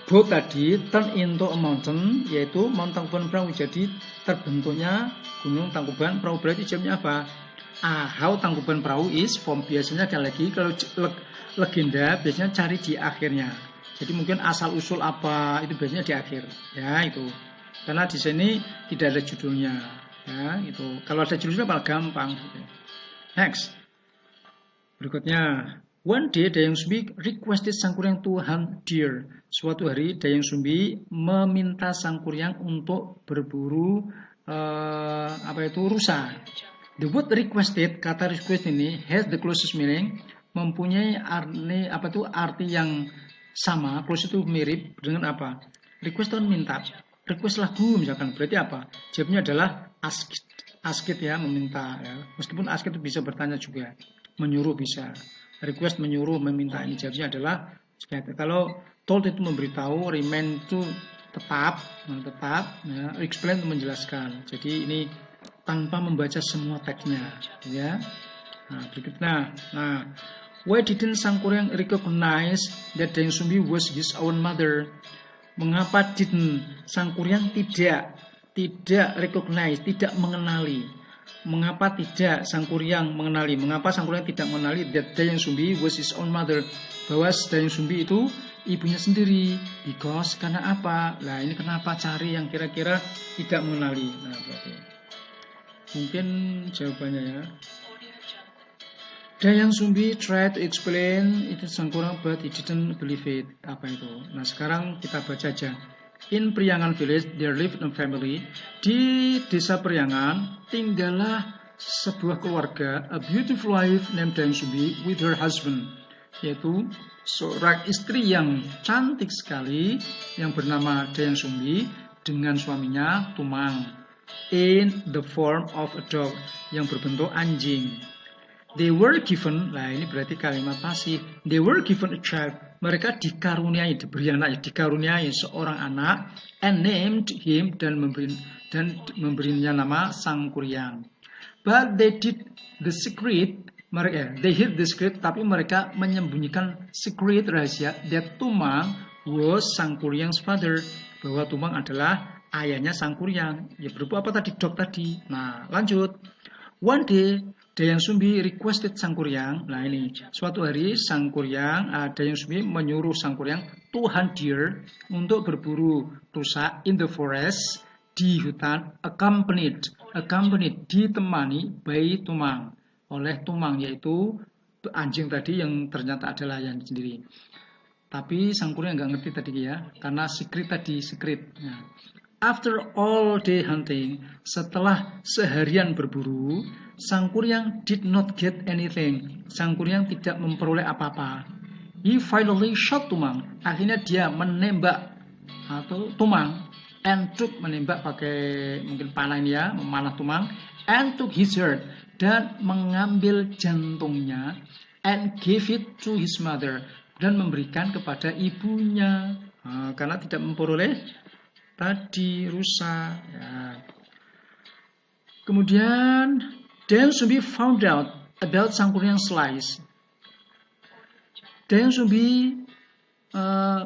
boat tadi turn into a mountain, yaitu Mount Tangkuban Perahu. Jadi terbentuknya gunung Tangkuban Perahu. Berarti jawabnya apa? How Tangkuban Perahu is formed. Biasanya kan lagi kalau legenda biasanya cari di akhirnya. Jadi mungkin asal usul apa itu biasanya di akhir. Ya itu. Karena di sini tidak ada judulnya, ya itu. Kalau ada judulnya malah gampang. Next, berikutnya, one day Dayang Sumbi requested Sang Kuryang to hunt deer. Suatu hari Dayang Sumbi meminta Sang Kuryang untuk berburu rusa. The word requested, kata request ini has the closest meaning, mempunyai arti yang sama. Close itu mirip dengan apa? Request itu minta. Request lagu misalkan, berarti apa? Jawabnya adalah ask it ya, meminta ya. Meskipun ask itu bisa bertanya juga, menyuruh bisa. Request menyuruh, meminta, ini jawabnya adalah kalau told itu memberitahu, remain itu tetap ya, explain itu menjelaskan. Jadi ini tanpa membaca semua teksnya ya. Nah, berikutnya, why didn't Sang Kuryang recognize that Dayang Sumbi was his own mother? Mengapa Sang Kuryang tidak recognize, tidak mengenali? Mengapa tidak Sang Kuryang mengenali? Mengapa Sang Kuryang tidak mengenali that Dayang Sumbi was his own mother? Bahwa Dayang Sumbi itu ibunya sendiri. Because, karena apa? Nah ini kenapa cari yang kira-kira tidak mengenali? Nah berarti mungkin jawabannya ya. Dayang Sumbi tried to explain itu Sang Kuryang but he didn't believe it. Apa itu? Nah sekarang kita baca aja. In Priangan village there lived a family. Di desa Priangan tinggallah sebuah keluarga, a beautiful wife named Dayang Sumbi with her husband, yaitu seorang istri yang cantik sekali yang bernama Dayang Sumbi dengan suaminya Tumang, in the form of a dog, yang berbentuk anjing. They were given, nah ini berarti kalimat pasif. They were given a child. Mereka dikaruniai, diberi anak, dikaruniai seorang anak, and named him, dan memberinya nama Sang Kuryang. But they did the secret, they hid the secret, tapi mereka menyembunyikan secret rahasia that Tumang was Sang Kuryang's father, bahwa Tumang adalah ayahnya Sang Kuryang. Ya berupa apa tadi? Dog tadi. Nah lanjut. One day Dayang Sumbi requested Sang Kuryang. Nah ini, suatu hari Sang Kuryang, Dayang Sumbi menyuruh Sang Kuryang to hunt deer, untuk berburu rusa in the forest, di hutan, accompanied ditemani by Tumang, oleh Tumang, yaitu anjing tadi yang ternyata adalah yang sendiri. Tapi Sang Kuryang nggak ngerti tadi ya, karena secret tadi, secret. Nah, after all day hunting, setelah seharian berburu, Sang Kuryang did not get anything. Sang Kuryang tidak memperoleh apa-apa. He finally shot Tumang. Akhirnya dia menembak atau Tumang, and took, menembak pakai mungkin panah ini ya, memanah Tumang, and took his heart, dan mengambil jantungnya, and gave it to his mother, dan memberikan kepada ibunya, karena tidak memperoleh tadi rusa ya. Kemudian Dayang Sumbi found out about Sang Kuryang's lies. Dayang Sumbi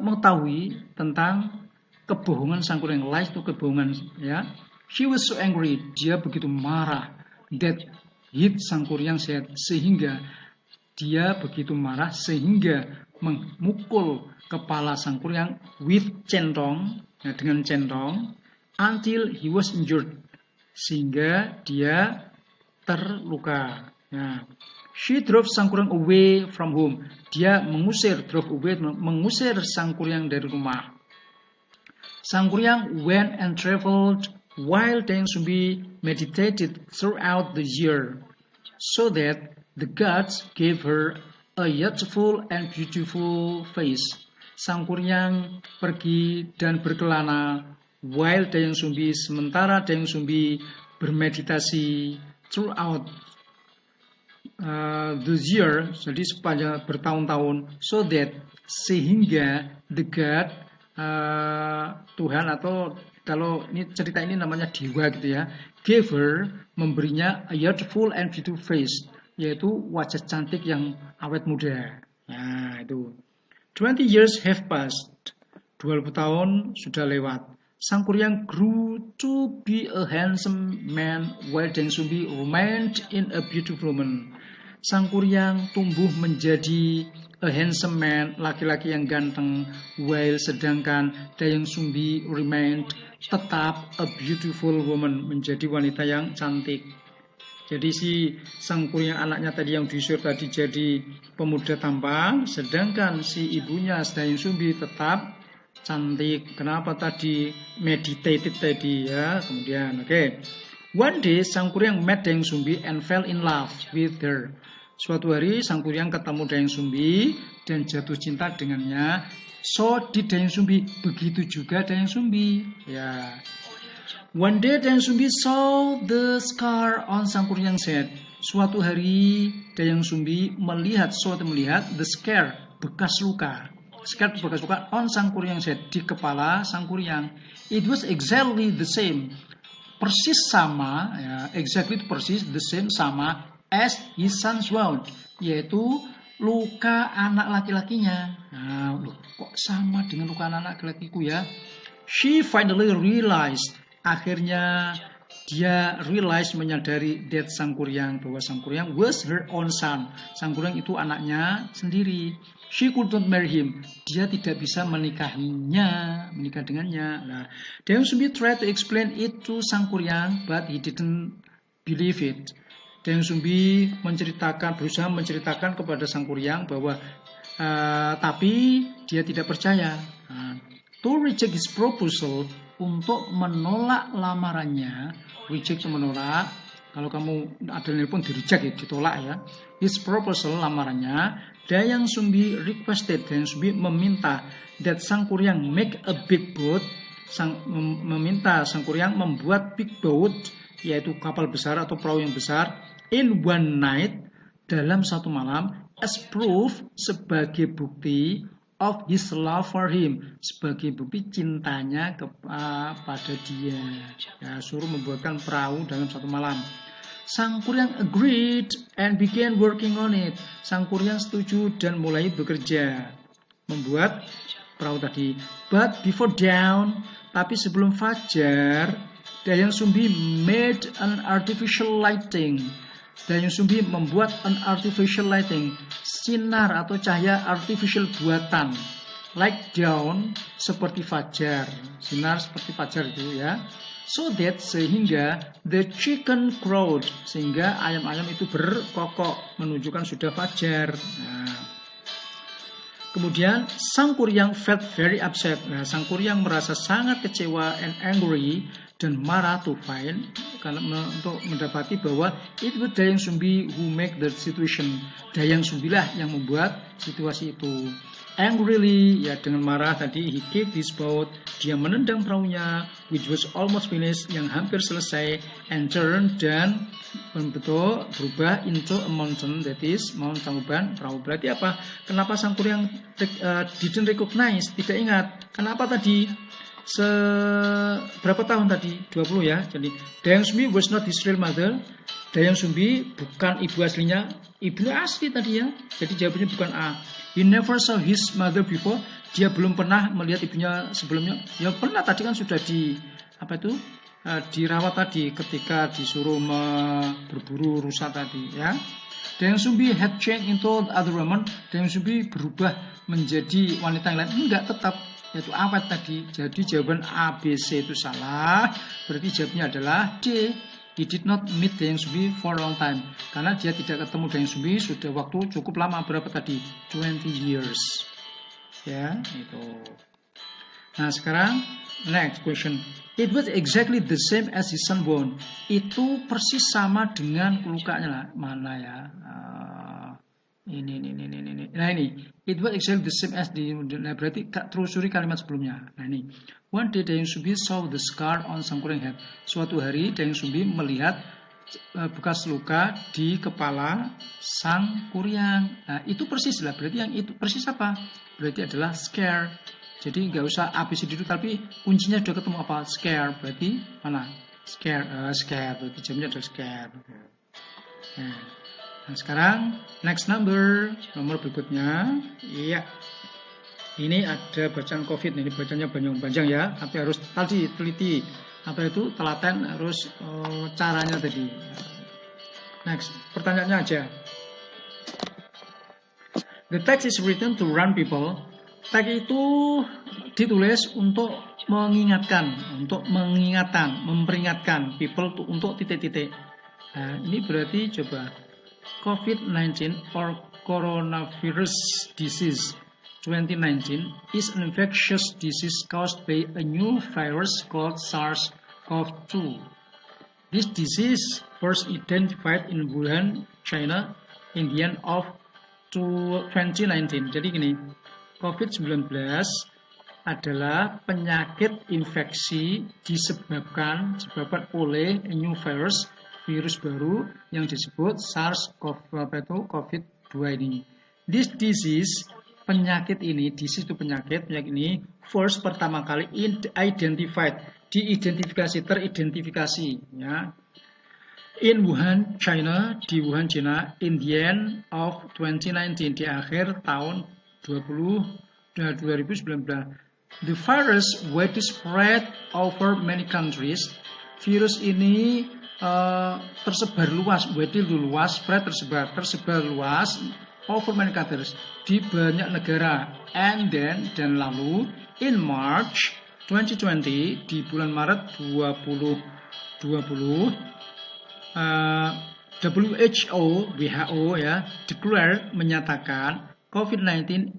mengetahui tentang kebohongan Sang Kuryang. Lies itu kebohongan ya. She was so angry, dia begitu marah, that hit Sang Kuryang said, sehingga dia begitu marah sehingga memukul kepala Sang Kuryang with centong, ya, dengan centong, until he was injured, sehingga dia terluka. Nah, she drove Sang Kuryang away from home. Dia mengusir Sang Kuryang dari rumah. Sang Kuryang went and traveled while Deng Sumbi meditated throughout the year, so that the gods gave her a youthful and beautiful face. Sang Kuryang pergi dan berkelana while Deng Sumbi, sementara Deng Sumbi bermeditasi throughout the year, jadi sepanjang bertahun-tahun, so that sehingga the god, Tuhan, atau kalau ini cerita ini namanya dewa gitu ya, gave her, memberinya a youthful and beautiful face, yaitu wajah cantik yang awet muda. Nah itu 20 years have passed, 20 tahun sudah lewat. Sang Kuryang grew to be a handsome man while Deng Sumbi remained in a beautiful woman. Sang Kuryang tumbuh menjadi a handsome man, laki-laki yang ganteng, while sedangkan Deng Sumbi remained, tetap a beautiful woman, menjadi wanita yang cantik. Jadi si Sang Kuryang anaknya tadi yang diusir tadi jadi pemuda tampan, sedangkan si ibunya Deng Sumbi tetap cantik. Kenapa tadi? Meditated tadi ya. Kemudian One day Sang Kuryang met Deng Sumbi and fell in love with her. Suatu hari Sang Kuryang ketemu Deng Sumbi dan jatuh cinta dengannya. So did Deng Sumbi, begitu juga Deng Sumbi. Ya. One day Deng Sumbi saw the scar on Sang Kuryang's head. Suatu hari Deng Sumbi melihat the scar, bekas luka. Scar bekas luka on Sang Kuryang's head, di kepala Sang Kuryang. It was exactly the same, persis sama, ya, exactly persis the same, sama as his son's wound, yaitu luka anak laki-lakinya. Nah, kok sama dengan luka anak laki-lakiku ya? She finally realized, akhirnya dia menyadari that Sang Kuryang, bahwa Sang Kuryang was her own son. Sang Kuryang itu anaknya sendiri. She could not marry him. Dia tidak bisa menikah dengannya. Nah, Deng Sumbi tried to explain it to Sang Kuryang, but he didn't believe it. Deng Sumbi berusaha menceritakan kepada Sang Kuryang bahwa tapi dia tidak percaya. To reject his proposal, untuk menolak lamarannya. Reject itu menolak. Kalau kamu ada nelpon di reject ya, ditolak ya. His proposal, lamarannya. Deng Sumbi requested, Deng Sumbi meminta that Sang Kuryang make a big boat. Meminta Sang Kuryang membuat big boat, yaitu kapal besar atau perahu yang besar, in one night, dalam satu malam, as proof, sebagai bukti of his love for him, sebagai bukti cintanya kepada dia. Ya, suruh membuatkan perahu dalam satu malam. Sang Kuryang agreed and began working on it. Sang Kuryang setuju dan mulai bekerja membuat perahu tadi. But before dawn, tapi sebelum fajar, Deng Sumbi made an artificial lighting. Deng Sumbi membuat an artificial lighting, sinar atau cahaya artificial buatan, like dawn, seperti fajar, sinar seperti fajar itu ya. So that, sehingga the chicken crowed, sehingga ayam-ayam itu berkokok menunjukkan sudah fajar. Nah, kemudian Sang Kuryang felt very upset. Nah, Sang Kuryang merasa sangat kecewa and angry dan marah to find, karena untuk mendapati bahwa it was Deng Sumbi who make the situation. Deng Sumbi lah yang membuat situasi itu. Angrily, ya dengan marah tadi, he kicked his boat, dia menendang perahunya, which was almost finished, yang hampir selesai, and turned, dan bentuk berubah into a mountain, that is Mount Tangkuban Perahu. Berarti apa? Kenapa Sang Kuryang didn't recognize, tidak ingat? Kenapa tadi? Berapa tahun tadi? 20 ya. Jadi Deng Sumbi was not his real mother. Deng Sumbi bukan ibu aslinya, ibunya asli tadi ya. Jadi jawabannya bukan A. He never saw his mother before. Dia belum pernah melihat ibunya sebelumnya. Ya pernah, tadi kan sudah dirawat tadi ketika disuruh berburu rusa tadi ya. Deng Sumbi had changed into other woman. Deng Sumbi berubah menjadi wanita yang lain. Enggak, tetap yaitu awet tadi. Jadi jawaban A, B, C itu salah. Berarti jawabnya adalah D. He did not meet Deng Sumbi for a long time. Karena dia tidak ketemu Deng Sumbi sudah waktu cukup lama. Berapa tadi? 20 years. Ya, itu. Nah, sekarang Next question. It was exactly the same as his sunburn. Itu persis sama dengan lukanya lah. Mana ya? Ini. Nah ini. It was exactly the same as the. Nah, berarti telusuri kalimat sebelumnya. Nah ini. One day Dayang Sumbi saw the scar on Sang Kuryang head. Suatu hari Dayang Sumbi melihat bekas luka di kepala Sang Kuryang. Nah itu persis lah. Berarti yang itu persis apa? Berarti adalah scare. Jadi nggak usah ABCD dulu, tapi kuncinya sudah ketemu apa? Scare. Berarti mana? Scare. Berarti jamnya adalah scare. Nah, sekarang next nomor berikutnya. Iya. Ini ada bacaan COVID. Ini bacanya panjang ya. Tapi harus tadi teliti. Apa itu? Telaten harus caranya tadi. Next, pertanyaannya aja. The text is written to warn people. Teks itu ditulis untuk mengingatkan, memperingatkan people untuk titik-titik. Nah, ini berarti coba COVID-19 or coronavirus disease 2019 is an infectious disease caused by a new virus called SARS-CoV-2. This disease first identified in Wuhan, China, in the end of 2019. Jadi gini. COVID-19 adalah penyakit infeksi disebabkan oleh new virus baru yang disebut SARS-CoV-2 ini. This disease, penyakit ini first pertama kali identified, teridentifikasi ya. In Wuhan, China, di Wuhan, China, in the end of 2019, di akhir tahun 2019. The virus widely spread over many countries. Virus ini tersebar luas, tersebar luas over many countries, di banyak negara. And dan lalu in March 2020, di bulan Maret 2020, WHO ya declare menyatakan COVID-19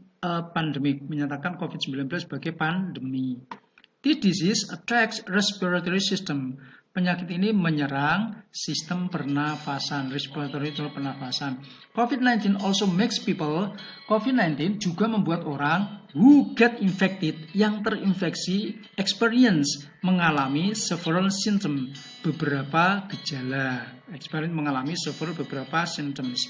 pandemic, menyatakan COVID-19 sebagai pandemi. This disease attacks respiratory system. Penyakit ini menyerang sistem pernafasan, respiratory pernafasan. COVID-19 also makes people, COVID-19 juga membuat orang who get infected, yang terinfeksi, experience, mengalami several symptoms, beberapa gejala. Experience mengalami several beberapa symptoms.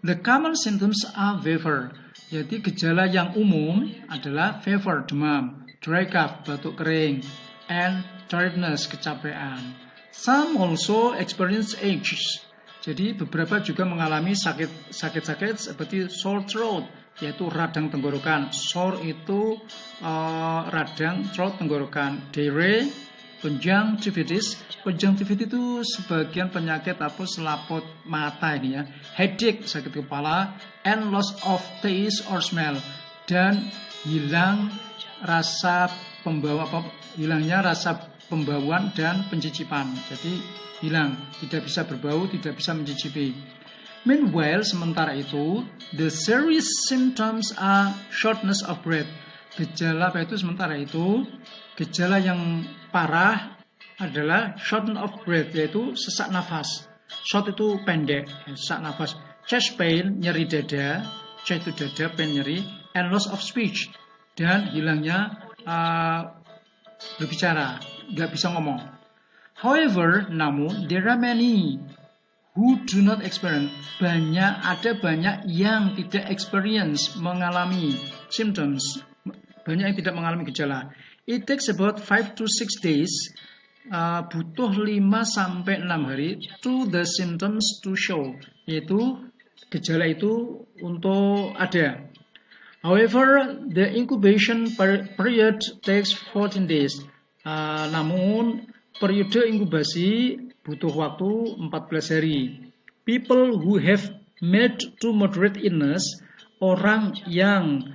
The common symptoms are fever. Jadi gejala yang umum adalah fever, demam, dry cough, batuk kering, and tiredness, kecapean. Some also experience aches. Jadi beberapa juga mengalami sakit-sakit seperti sore throat, yaitu radang tenggorokan. Sore itu radang throat tenggorokan. Diarrhea, conjunctivitis itu sebagian penyakit selaput mata ini ya. Headache, sakit kepala, and loss of taste or smell, dan hilangnya rasa pembauan dan pencicipan. Jadi hilang, tidak bisa berbau, tidak bisa mencicipi. Meanwhile, sementara itu, the serious symptoms are shortness of breath. Gejala yang parah adalah shortness of breath, yaitu sesak nafas. Short itu pendek, sesak nafas. Chest pain, nyeri dada. Chest itu dada, pain nyeri. And loss of speech, dan hilangnya berbicara, nggak bisa ngomong. However, namun, there are many who do not experience. Ada banyak yang tidak experience, mengalami symptoms. Banyak yang tidak mengalami gejala. It takes about 5 to 6 days, butuh 5 sampai 6 hari to the symptoms to show, yaitu gejala itu untuk ada. However, the incubation period takes 14 days. Namun, periode inkubasi butuh waktu 14 hari. People who have mild to moderate illness, orang yang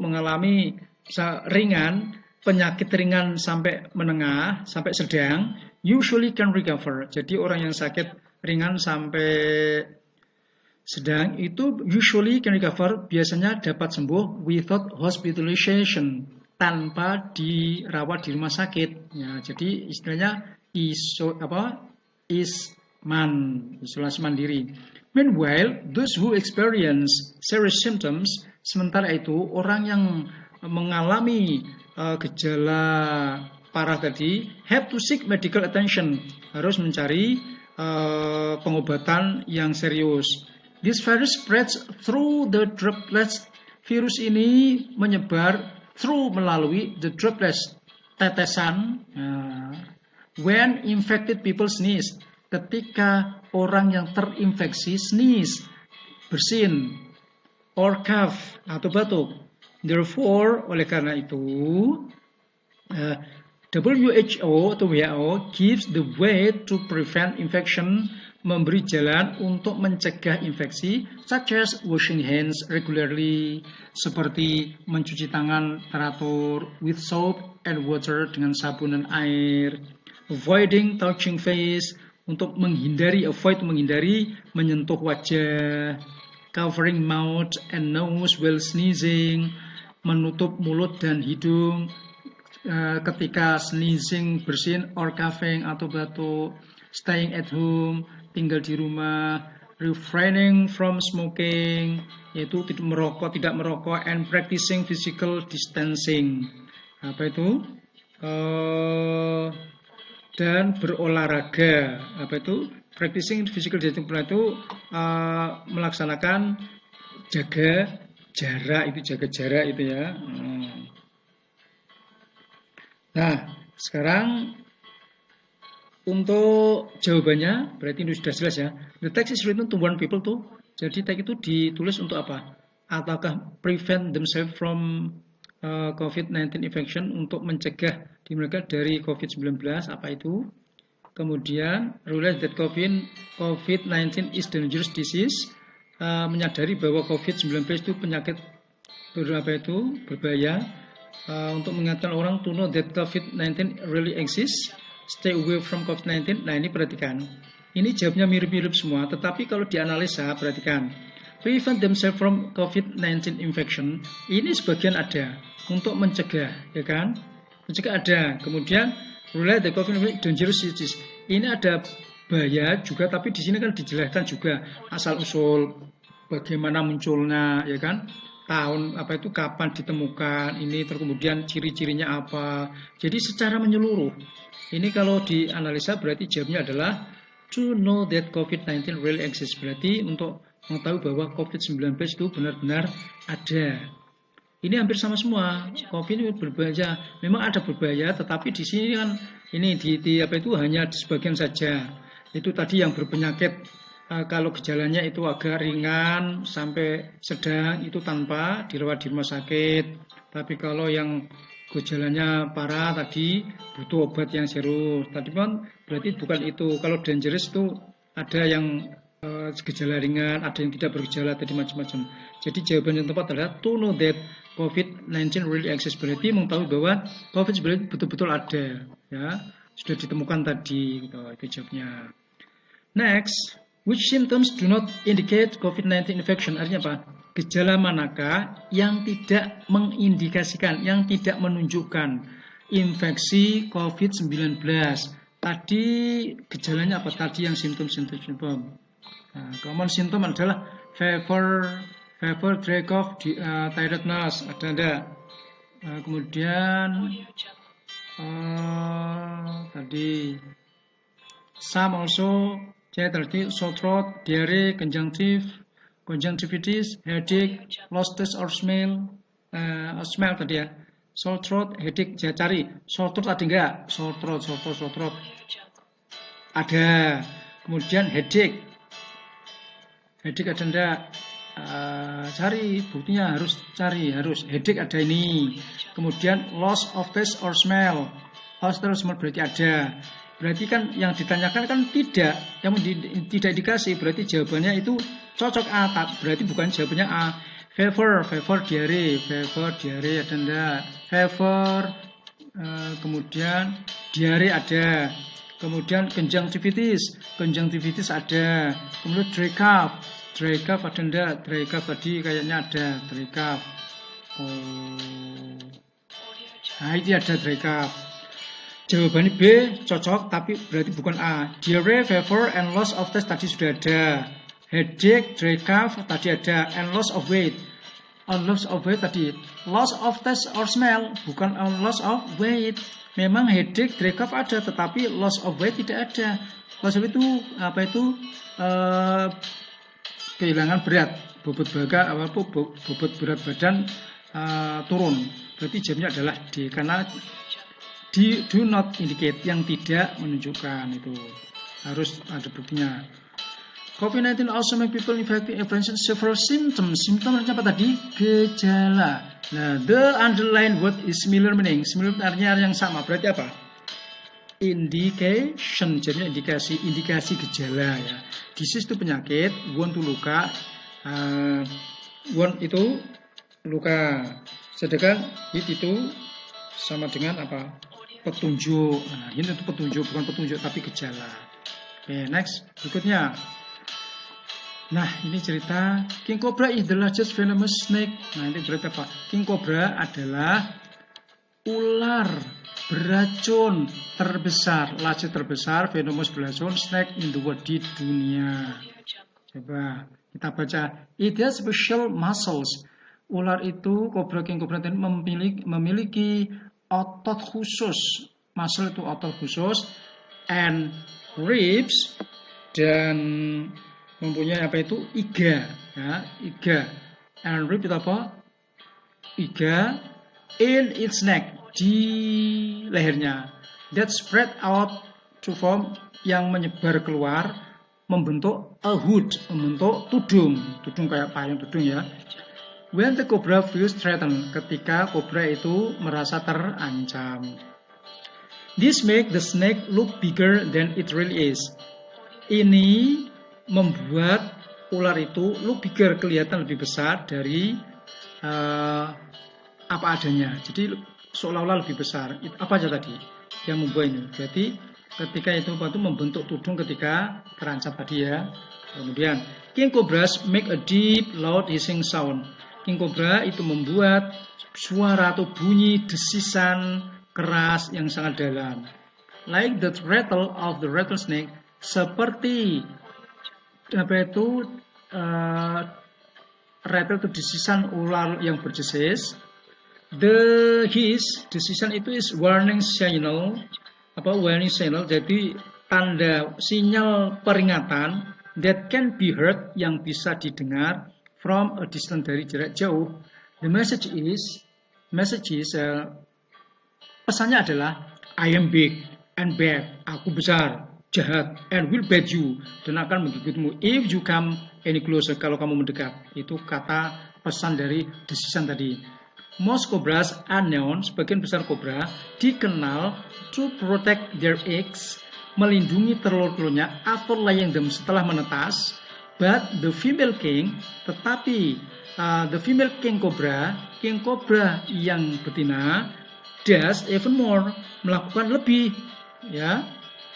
mengalami ringan, penyakit ringan sampai menengah, sampai sedang, usually can recover. Jadi orang yang sakit ringan sampai sedang itu usually can recover, biasanya dapat sembuh without hospitalization, tanpa dirawat di rumah sakit. Ya, jadi istilahnya ISMAN, isolasi mandiri. Meanwhile, those who experience serious symptoms, sementara itu orang yang mengalami gejala parah tadi have to seek medical attention, harus mencari pengobatan yang serius. This virus spreads through the droplets. Virus ini menyebar melalui the droplets, tetesan. When infected people sneeze, ketika orang yang terinfeksi sneeze, bersin, or cough atau batuk. Therefore, oleh karena itu, WHO atau WHO gives the way to prevent infection, memberi jalan untuk mencegah infeksi, such as washing hands regularly, seperti mencuci tangan teratur, with soap and water, dengan sabun dan air, avoiding touching face, untuk menghindari menyentuh wajah, covering mouth and nose while sneezing, menutup mulut dan hidung ketika sneezing, bersin, or coughing atau batuk, staying at home, tinggal di rumah, refraining from smoking, yaitu tidak merokok, and practicing physical distancing. Apa itu? Dan berolahraga. Apa itu? Practicing physical distancing itu melaksanakan jaga jarak itu ya. Nah, sekarang untuk jawabannya berarti ini sudah jelas ya. The text is written to warn people tuh. Jadi teks itu ditulis untuk apa? Ataukah prevent themselves from COVID-19 infection, untuk mencegah diri mereka dari COVID-19, apa itu? Kemudian realize that COVID-19 is dangerous disease, menyadari bahwa COVID-19 itu penyakit berbahaya, untuk mengingatkan orang to know that COVID-19 really exists, stay away from COVID-19. Nah, ini perhatikan. Ini jawabnya mirip-mirip semua, tetapi kalau dianalisa, perhatikan. Prevent themselves from COVID-19 infection, ini sebagian ada untuk mencegah, ya kan? Mencegah ada. Kemudian realize that COVID-19 dangerous disease. Ini ada bahaya juga, tapi di sini kan dijelaskan juga asal-usul bagaimana munculnya, ya kan? Tahun kapan ditemukan ini, terus kemudian ciri-cirinya apa. Jadi secara menyeluruh. Ini kalau dianalisa berarti jawabnya adalah to know that COVID-19 really exists. Berarti untuk mengetahui bahwa COVID-19 itu benar-benar ada. Ini hampir sama semua. COVID ini berbahaya. Memang ada berbahaya, tetapi di sini kan ini hanya di sebagian saja. Itu tadi yang berpenyakit. Kalau gejalanya itu agak ringan sampai sedang, itu tanpa dirawat di rumah sakit. Tapi kalau yang gejalanya parah tadi butuh obat yang serius. Tadi kan berarti bukan itu. Kalau dangerous itu ada yang gejala ringan, ada yang tidak bergejala, tadi macam-macam. Jadi jawaban yang tepat adalah to know that COVID-19 really exists. Berarti mengetahui bahwa COVID-19 betul-betul ada, ya, sudah ditemukan tadi. Gitu. Itu jawabnya. Next. Which symptoms do not indicate COVID-19 infection? Artinya apa? Gejala manakah yang tidak mengindikasikan, yang tidak menunjukkan infeksi COVID-19? Tadi gejalanya apa? Tadi yang simptom. Nah, common symptom adalah fever, dry cough, tiredness, ada enggak? Kemudian tadi some also, tadi sore throat, diare, conjunctivitis, headache, lost taste or smell tadi ya. Sore throat, headache, saya cari. Sore throat ada enggak? Sore throat. Ada. Kemudian headache ada enggak? Cari, buktinya harus headache ada ini. Kemudian loss of taste or smell. Loss of taste or smell berarti ada. Berarti kan yang ditanyakan kan tidak, yang tidak dikasih, berarti jawabannya itu cocok A, berarti bukan jawabannya A. Fever, diare ada enggak? Fever, kemudian diare ada, kemudian conjunctivitis ada, kemudian dry cough ada enggak? Dry cough tadi kayaknya ada, dry cough. Nah, ini ada dry cough. Jawabannya B cocok, tapi berarti bukan A. Diarrhea, fever, and loss of taste tadi sudah ada. Headache, dry cough tadi ada, and loss of weight. On loss of weight tadi. Loss of taste or smell, bukan on loss of weight. Memang headache, dry cough ada, tetapi loss of weight tidak ada. Loss of weight itu apa itu? Kehilangan berat, bobot berat badan turun. Berarti jawabnya adalah D, karena do not indicate, yang tidak menunjukkan, itu harus ada buktinya. COVID-19 also make people infected experience several symptoms. Symptom apa tadi? Gejala. Nah, the underlying word is similar meaning. Similar artinya yang sama. Berarti apa? Indication. Jadi indikasi gejala ya. Disease itu penyakit, wound itu luka. Wound itu luka. Sedangkan hit itu sama dengan apa? Petunjuk. Nah, ini itu petunjuk, bukan petunjuk tapi gejala. Oke, next. Berikutnya. Nah, ini cerita King Cobra is the largest venomous snake. Nah, ini berarti apa? King Cobra adalah ular beracun terbesar, largest terbesar, venomous beracun, snake in the world, di dunia. Coba kita baca. It has special muscles. Ular itu, King Cobra itu memiliki otot khusus, muscle itu otot khusus, and ribs, dan mempunyai apa itu iga, ya, iga, and rib itu apa? Iga in its neck, di lehernya, that spread out to form, yang menyebar keluar, membentuk a hood, membentuk tudung kayak payung tudung ya. When the cobra feels threatened, ketika kobra itu merasa terancam. This make the snake look bigger than it really is. Ini membuat ular itu look bigger, kelihatan lebih besar dari apa adanya. Jadi seolah-olah lebih besar. Apa aja tadi yang membuat ini? Berarti ketika itu membentuk tudung ketika terancam tadi ya. Kemudian king cobras make a deep loud hissing sound. King cobra itu membuat suara atau bunyi desisan keras yang sangat dalam. Like the rattle of the rattlesnake, seperti apa itu rattle itu desisan ular yang berdesis. The hiss, desisan itu is warning signal. Apa warning signal? Jadi tanda sinyal peringatan that can be heard, yang bisa didengar from a distance, dari jarak jauh. The message is pesannya adalah I am big and bad, aku besar, jahat, and will bite you, dan akan menggigitmu if you come any closer, kalau kamu mendekat. Itu kata pesan dari desisan tadi. Most cobras are known, sebagian besar kobra dikenal to protect their eggs, melindungi telur-telurnya after laying them, setelah menetas. But the female king, tetapi the female king cobra yang betina, does even more, melakukan lebih, ya.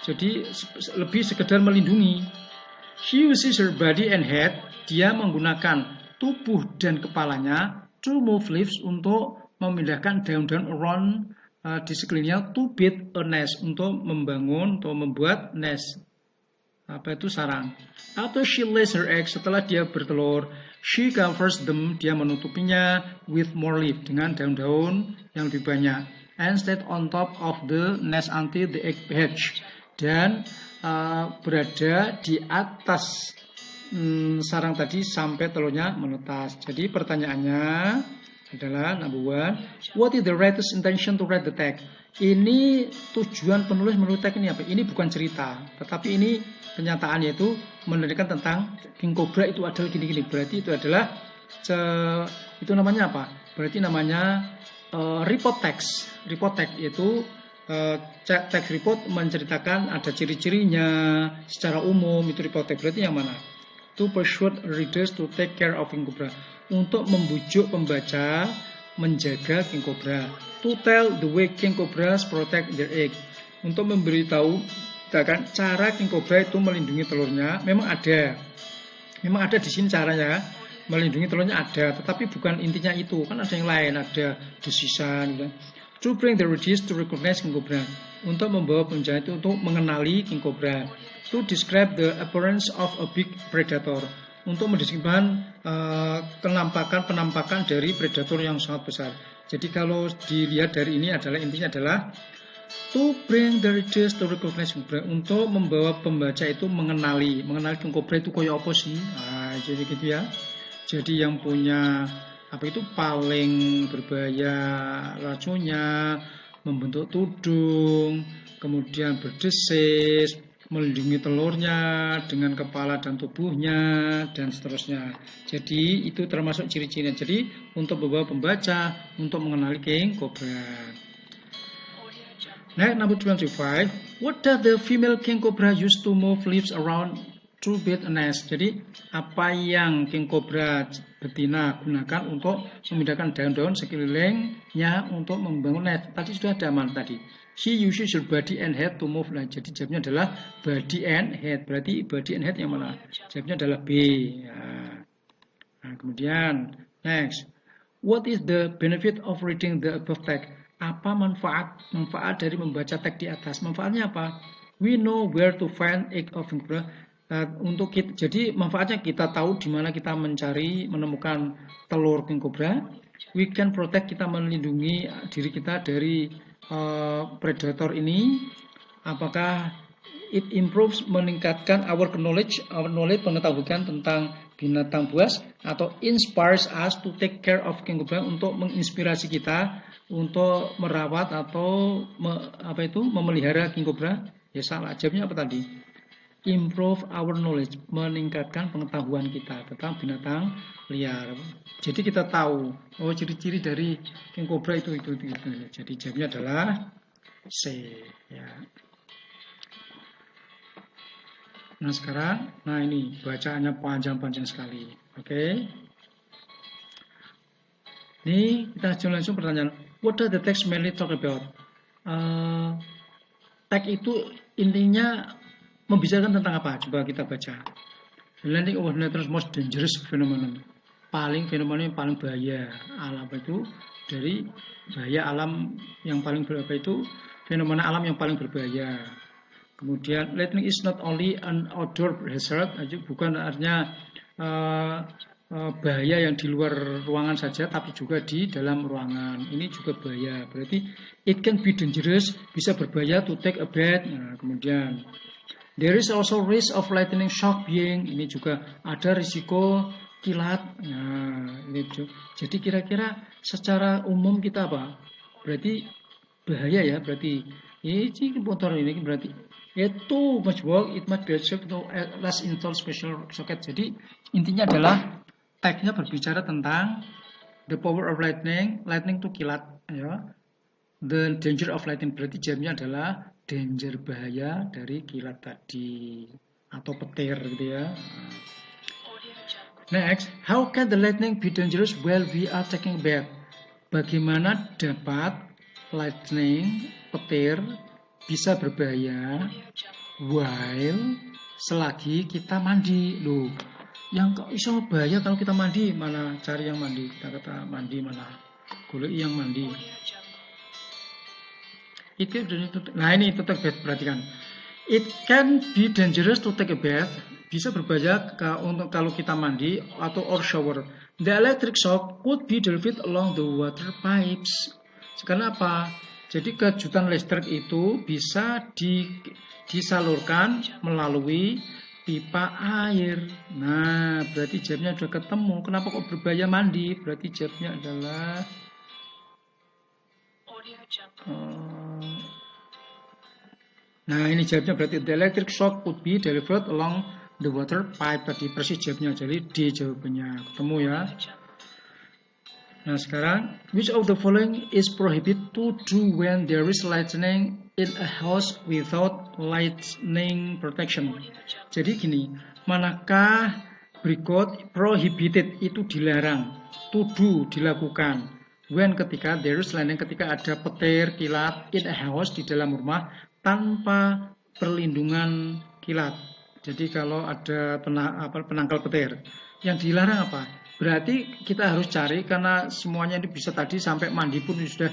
Jadi lebih sekedar melindungi. She uses her body and head, dia menggunakan tubuh dan kepalanya, to move leaves, untuk memindahkan daun-daun around di sekelilingnya, to build a nest, untuk membangun atau membuat nest. Apa itu sarang. Atau she lays her eggs, setelah dia bertelur, she covers them, dia menutupinya with more leaf, dengan daun-daun yang lebih banyak, and stay on top of the nest until the egg hatch, dan berada di atas sarang tadi sampai telurnya menetas. Jadi pertanyaannya adalah number one, what is the writer's intention to write the text? Ini tujuan penulis menulis teks ini apa? Ini bukan cerita, tetapi ini kenyataan, yaitu menerangkan tentang King Cobra itu adalah gini-gini. Berarti itu adalah itu namanya apa? Berarti namanya report text. Report text yaitu teks report menceritakan ada ciri-cirinya secara umum, itu report text. Berarti yang mana? To persuade readers to take care of King Cobra, untuk membujuk pembaca menjaga King Cobra. To tell the way King Cobras protect their egg, untuk memberitahu cara King Cobra itu melindungi telurnya. Memang ada di sini caranya melindungi telurnya ada, tetapi bukan intinya itu, kan ada yang lain, ada desisan. To bring the reduced to recognize king cobra. Untuk membawa pembicara itu untuk mengenali king cobra. To describe the appearance of a big predator. Untuk mendeskripsikan penampakan dari predator yang sangat besar. Jadi kalau dilihat dari ini adalah intinya adalah to bring the readers to recognize king cobra, untuk membawa pembaca itu mengenali king cobra itu koyo apa sih. Nah, jadi gitu ya. Jadi yang punya apa itu paling berbahaya racunnya, membentuk tudung, kemudian berdesis, melindungi telurnya dengan kepala dan tubuhnya, dan seterusnya. Jadi itu termasuk ciri-cirinya. Jadi untuk membawa pembaca untuk mengenali king cobra. Next, number 25. What does the female king cobra use to move leaves around to build a nest? Jadi apa yang king cobra betina gunakan untuk memindahkan daun-daun sekelilingnya untuk membangun nest? Tadi sudah ada aman tadi. She uses her body and head to move. Nah, jadi jawabnya adalah body and head. Berarti body and head yang mana? Jawabnya adalah B. Nah, kemudian next. What is the benefit of reading the above text? Apa manfaat dari membaca teks di atas? Manfaatnya apa? We know where to find egg of king cobra. Untuk kita, jadi manfaatnya kita tahu di mana kita menemukan telur king cobra. We can protect, kita melindungi diri kita dari predator ini. Apakah it improves, meningkatkan our knowledge pengetahuan tentang binatang buas, atau inspires us to take care of king cobra, untuk menginspirasi kita untuk merawat atau memelihara king cobra? Ya salah, jawabnya apa tadi? Improve our knowledge, meningkatkan pengetahuan kita tentang binatang liar. Jadi kita tahu, oh ciri-ciri dari king cobra itu. Jadi jawabnya adalah C. Ya. Nah sekarang, ini bacaannya panjang-panjang sekali. Oke. Ini kita langsung pertanyaan. What does the text mainly talk about? Teks itu intinya membicarakan tentang apa? Coba kita baca. The landing of nature's most dangerous phenomenon. Fenomena yang paling bahaya alam itu, dari bahaya alam yang paling berbahaya itu, fenomena alam yang paling berbahaya. Kemudian lightning is not only an outdoor hazard, bukan artinya bahaya yang di luar ruangan saja, tapi juga di dalam ruangan. Ini juga bahaya. Berarti it can be dangerous, bisa berbahaya to take a bath. Nah, kemudian there is also risk of lightning shock being, ini juga ada risiko kilat. Nah, ini jadi kira-kira secara umum kita apa? Berarti bahaya ya, berarti ini motor ini berarti itu much work, it must be achieved to last install special socket. Jadi intinya adalah teksnya berbicara tentang the power of lightning to kilat, ya. The danger of lightning, berarti jamnya adalah danger, bahaya dari kilat tadi atau petir gitu ya. Next, how can the lightning be dangerous while we are taking a bath? Bagaimana dapat lightning, petir, bisa berbahaya while, selagi kita mandi. Loh, yang kok iso bahaya kalau kita mandi? Mana cari yang mandi? Kita kata mandi mana? Golek yang mandi. Nah ini tetap bath, perhatikan. It can be dangerous to take a bath. Bisa berbahaya untuk kalau kita mandi atau or shower. The electric shock could be delivered along the water pipes. Karena apa? Jadi kejutan listrik itu bisa disalurkan melalui pipa air. Nah, berarti jawabnya sudah ketemu. Kenapa kok berbahaya mandi? Berarti jawabnya adalah nah ini jawabnya berarti the electric shock could be delivered along the water pipe. Tadi persis jawabnya, jadi D jawabannya. Ketemu ya. Nah sekarang, which of the following is prohibited to do when there is lightning in a house without lightning protection? Jadi gini, manakah berikut prohibited itu dilarang, to do dilakukan, when ketika there is lightning, ketika ada petir, kilat, in a house di dalam rumah tanpa perlindungan kilat. Jadi kalau ada penangkal petir, yang dilarang apa? Berarti kita harus cari, karena semuanya ini bisa tadi sampai mandi pun sudah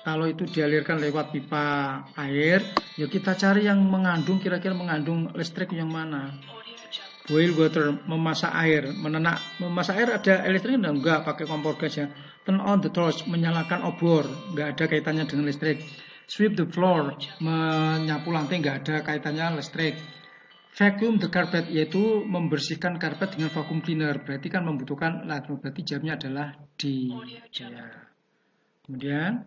kalau itu dialirkan lewat pipa air, ya kita cari yang mengandung, kira-kira mengandung listrik yang mana. Boil water, memasak air, memasak air ada listrik enggak, pakai kompor gas ya. Turn on the torch, menyalakan obor, enggak ada kaitannya dengan listrik. Sweep the floor, menyapu lantai, enggak ada kaitannya listrik. Vacuum the carpet, yaitu membersihkan karpet dengan vacuum cleaner, berarti kan membutuhkan berarti jawabnya adalah D. Ya. Kemudian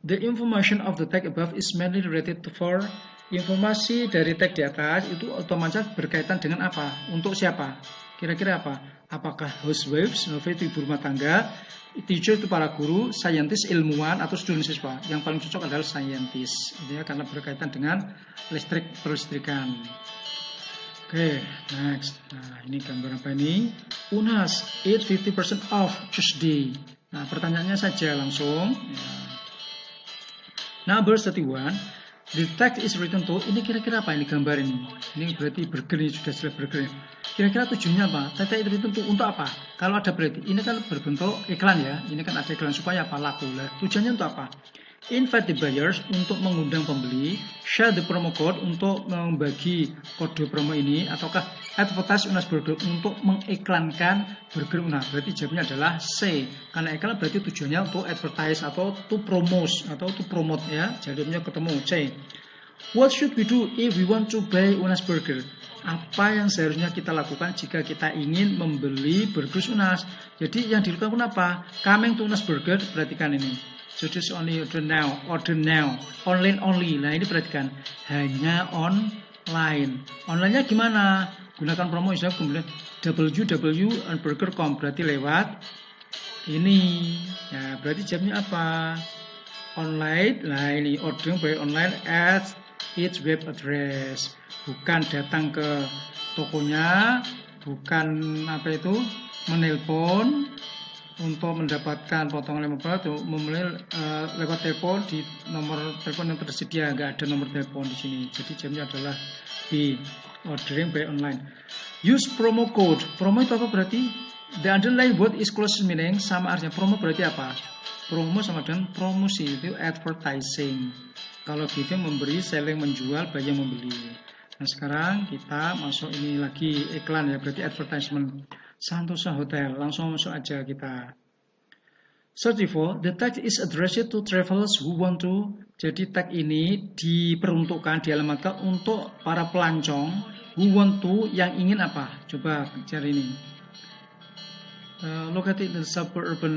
the information of the text above is mainly related to for informasi dari teks di atas itu otomatis berkaitan dengan apa? Untuk siapa? Kira-kira apa? Apakah housewives, itu ibu rumah tangga, teacher itu para guru, scientist ilmuwan atau student siswa? Yang paling cocok adalah scientist, ya, karena berkaitan dengan listrik perlistrikan. Oke, next. Nah, ini gambar apa ini? UNAS, eat 50% off Tuesday. Nah, pertanyaannya saja langsung. Ya. Number 31. The text is written to, ini kira-kira apa ini gambar ini? Ini berarti burger, ini sudah jelas burger. Kira-kira tujuannya apa? Text is written to untuk apa? Kalau ada berarti, ini kan berbentuk iklan ya. Ini kan ada iklan supaya apa? Laku. Tujuannya untuk apa? Invite the buyers, untuk mengundang pembeli. Share the promo code, untuk membagi kode promo ini. Ataukah advertise UNAS burger, untuk mengiklankan burger UNAS. Berarti jawabnya adalah C. Karena iklan berarti tujuannya untuk advertise atau to promote atau to promote ya. Jawabnya ketemu C. What should we do if we want to buy UNAS burger? Apa yang seharusnya kita lakukan jika kita ingin membeli burger UNAS? Jadi yang dilakukan apa? Coming to UNAS burger, perhatikan ini. Just only order now, online only. Nah ini perhatikan, hanya online. Online-nya gimana? Gunakan promo Islam kemudian www.burger.com, berarti lewat ini. Ya berarti jawabnya apa? Online. Nah ini ordering by online at its web address. Bukan datang ke tokonya, bukan apa itu menelpon untuk mendapatkan potongan 50%, memilih lewat telepon di nomor telepon yang tersedia, nggak ada nomor telepon di sini. Jadi jamnya adalah B, ordering by online. Use promo code. Promo itu apa berarti? The underlying word is close meaning, sama artinya. Promo berarti apa? Promo sama dengan promosi, itu advertising. Kalau giving memberi, selling menjual, buying membeli. Nah sekarang kita masuk ini lagi iklan ya, berarti advertisement. Santosa Hotel, langsung masuk aja kita. 34, the text is addressed to travelers who want to. Jadi tag ini diperuntukkan, dialamatkan untuk para pelancong who want to, yang ingin apa? Coba cari ini. Located in the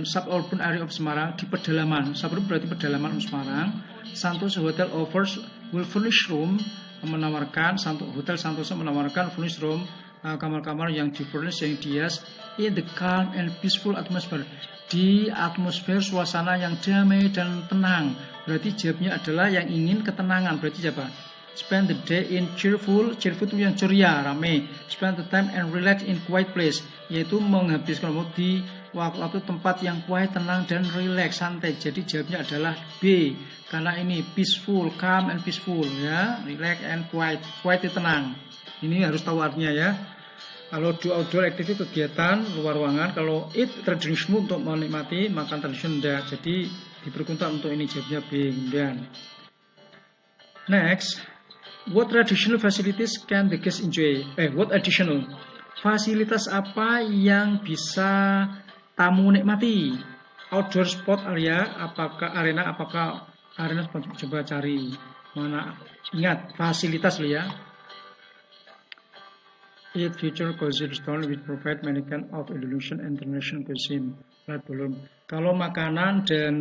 suburban area of Semarang, di pedalaman. Suburban berarti pedalaman Semarang. Santosa Hotel offers will furnish room, menawarkan Hotel Santosa menawarkan furnish room, kamar-kamar yang di-furnish, yang dihias in the calm and peaceful atmosphere, di atmosfer suasana yang damai dan tenang. Berarti jawabnya adalah yang ingin ketenangan. Berarti siapa? Spend the day in cheerful itu yang ceria, rame. Spend the time and relax in quiet place, yaitu menghabiskan waktu di waktu tempat yang quiet, tenang dan relax, santai. Jadi jawabnya adalah B, karena ini peaceful, calm and peaceful ya, relax and quiet. Quiet itu tenang. Ini harus tahu artinya ya. Kalau do outdoor activity kegiatan luar ruangan, kalau eat traditional untuk menikmati makan tradisional, jadi diperuntukkan untuk ini, jawabnya B. Kemudian next, what traditional facilities can the guest enjoy? What additional fasilitas apa yang bisa tamu nikmati? Outdoor sport area, apakah arena coba cari mana? Ingat fasilitas loh ya. It feature cozy restaurant which provide many kind of Indonesian international cuisine. Belum. Kalau makanan dan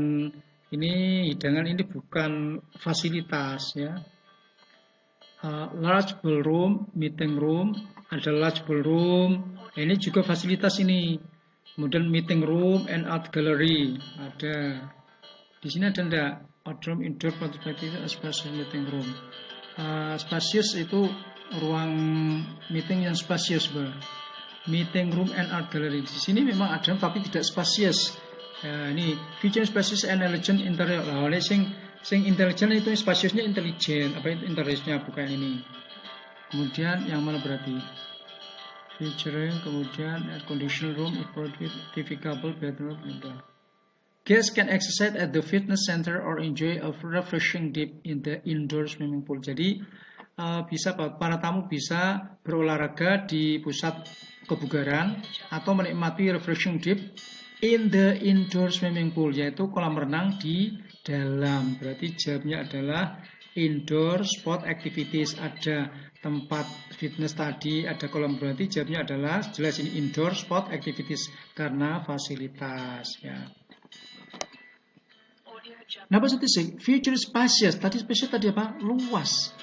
ini hidangan ini bukan fasilitas ya. Large ballroom, meeting room, ada large ballroom. Ini juga fasilitas ini. Kemudian meeting room and art gallery ada. Di sini ada enggak? Outdoor, indoor, participatory, spacious meeting room. Spacious itu ruang meeting yang spasius, meeting room and art gallery. Di sini memang ada tapi tidak spasius. Ini feature spacious and elegant interior. Nah, oleh sing intelligent itu spasiusnya intelijen, apa itu interiornya bukan ini. Kemudian yang mana berarti? Featuring kemudian air conditioner room, difficult bedroom. Guests can exercise at the fitness center or enjoy a refreshing dip in the indoor swimming pool. Jadi para tamu bisa berolahraga di pusat kebugaran atau menikmati refreshing dip in the indoor swimming pool, yaitu kolam renang di dalam. Berarti jawabnya adalah indoor sport activities. Ada tempat fitness tadi, ada kolam, berarti jawabnya adalah jelas ini indoor sport activities karena fasilitas ya. Number 26, future spacious. Tadi spacious tadi apa? Luas.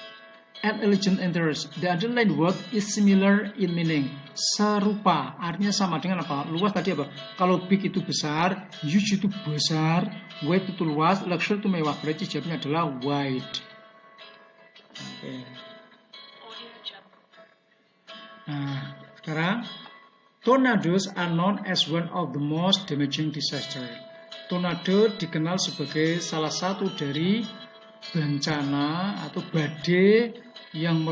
And elegant interest. The underlined word is similar in meaning. Serupa, artinya sama dengan apa? Luas tadi apa? Kalau big itu besar, huge itu besar, wide itu luas, luxury itu mewah. Berarti jawabnya adalah wide. Oke. Nah, sekarang tornadoes are known as one of the most damaging disasters. Tornado dikenal sebagai salah satu dari bencana atau badai yang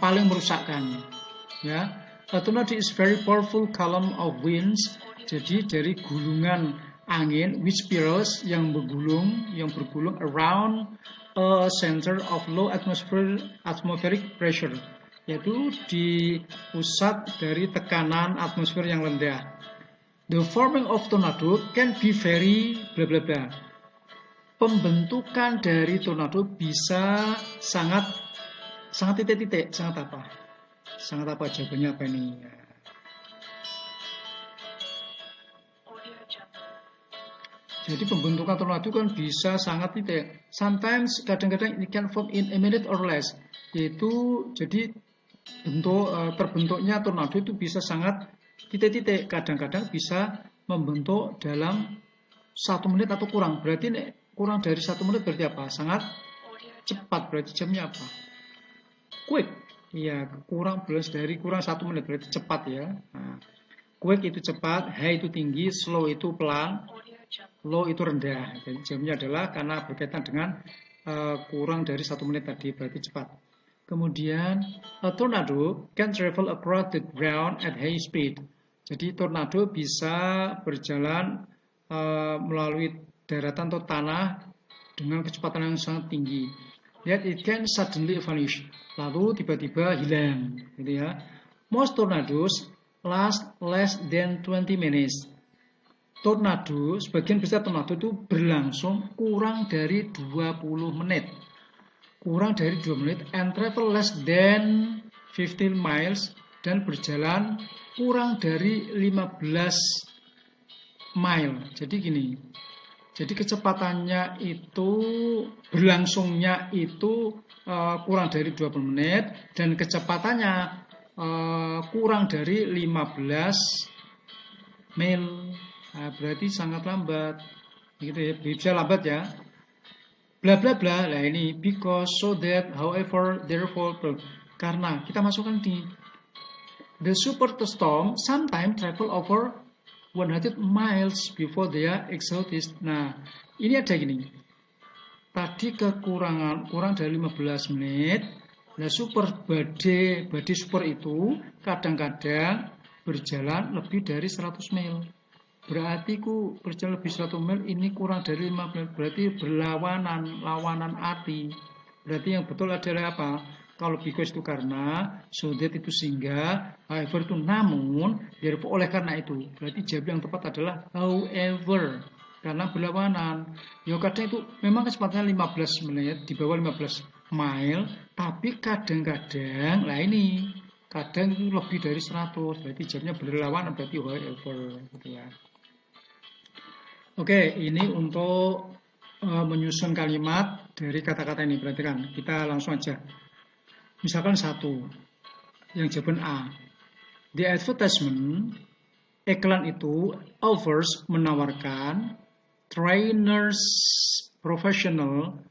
paling merusakkan. Ya, a tornado is very powerful column of winds. Jadi dari gulungan angin, which spirals yang bergulung around a center of low atmospheric pressure, yaitu di pusat dari tekanan atmosfer yang rendah. The forming of tornado can be very bla bla bla. Pembentukan dari tornado bisa sangat titik-titik, sangat apa? Sangat apa jawabannya apa ini? Jadi pembentukan tornado kan bisa sangat titik. Sometimes kadang-kadang it can form in a minute or less. Yaitu jadi terbentuknya tornado itu bisa sangat titik-titik, kadang-kadang bisa membentuk dalam 1 menit atau kurang. Berarti kurang dari 1 menit berarti apa? Sangat cepat, berarti jamnya apa? Quick. Iya, kurang 1 menit berarti cepat ya. Nah, quick itu cepat, high itu tinggi, slow itu pelan, low itu rendah. Jadi jamnya adalah karena berkaitan dengan kurang dari 1 menit tadi, berarti cepat. Kemudian, a tornado can travel across the ground at high speed. Jadi tornado bisa berjalan melalui daratan atau tanah dengan kecepatan yang sangat tinggi. Yet it can suddenly vanish. Lalu tiba-tiba hilang, gitu ya. Most tornadoes last less than 20 minutes. Tornado, sebagian besar tornado itu berlangsung kurang dari 20 menit. Kurang dari 2 menit, and travel less than 15 miles, dan berjalan kurang dari 15 mile. Jadi gini, jadi kecepatannya itu, berlangsungnya itu kurang dari 20 menit, dan kecepatannya kurang dari 15 mil. Nah, berarti sangat lambat, gitu ya, bisa lambat ya. Bla bla bla, lah ini because, so that, however, therefore, karena kita masukkan di the superstorm sometimes travel over 100 miles before they are exhausted. Nah, ini ada gini. Tadi kurang dari 15 menit. Nah, badai super itu kadang-kadang berjalan lebih dari 100 mil. Berarti berjalan lebih 100 mil, ini kurang dari 5 mil. Berarti lawanan arti. Berarti yang betul adalah apa? Kalau because itu karena, so that itu sehingga, however itu namun, therefore oleh karena itu. Berarti jawab yang tepat adalah however, karena berlawanan. Ya kadang itu memang kecepatannya 15 menit, di bawah 15 mile, tapi kadang-kadang, kadang itu lebih dari 100. Berarti jawabnya berlawanan, berarti however, gitu ya. Oke, ini untuk menyusun kalimat dari kata-kata ini. Perhatikan, kita langsung aja. Misalkan 1, yang jawaban A. The advertisement, iklan itu, offers, menawarkan, trainers professional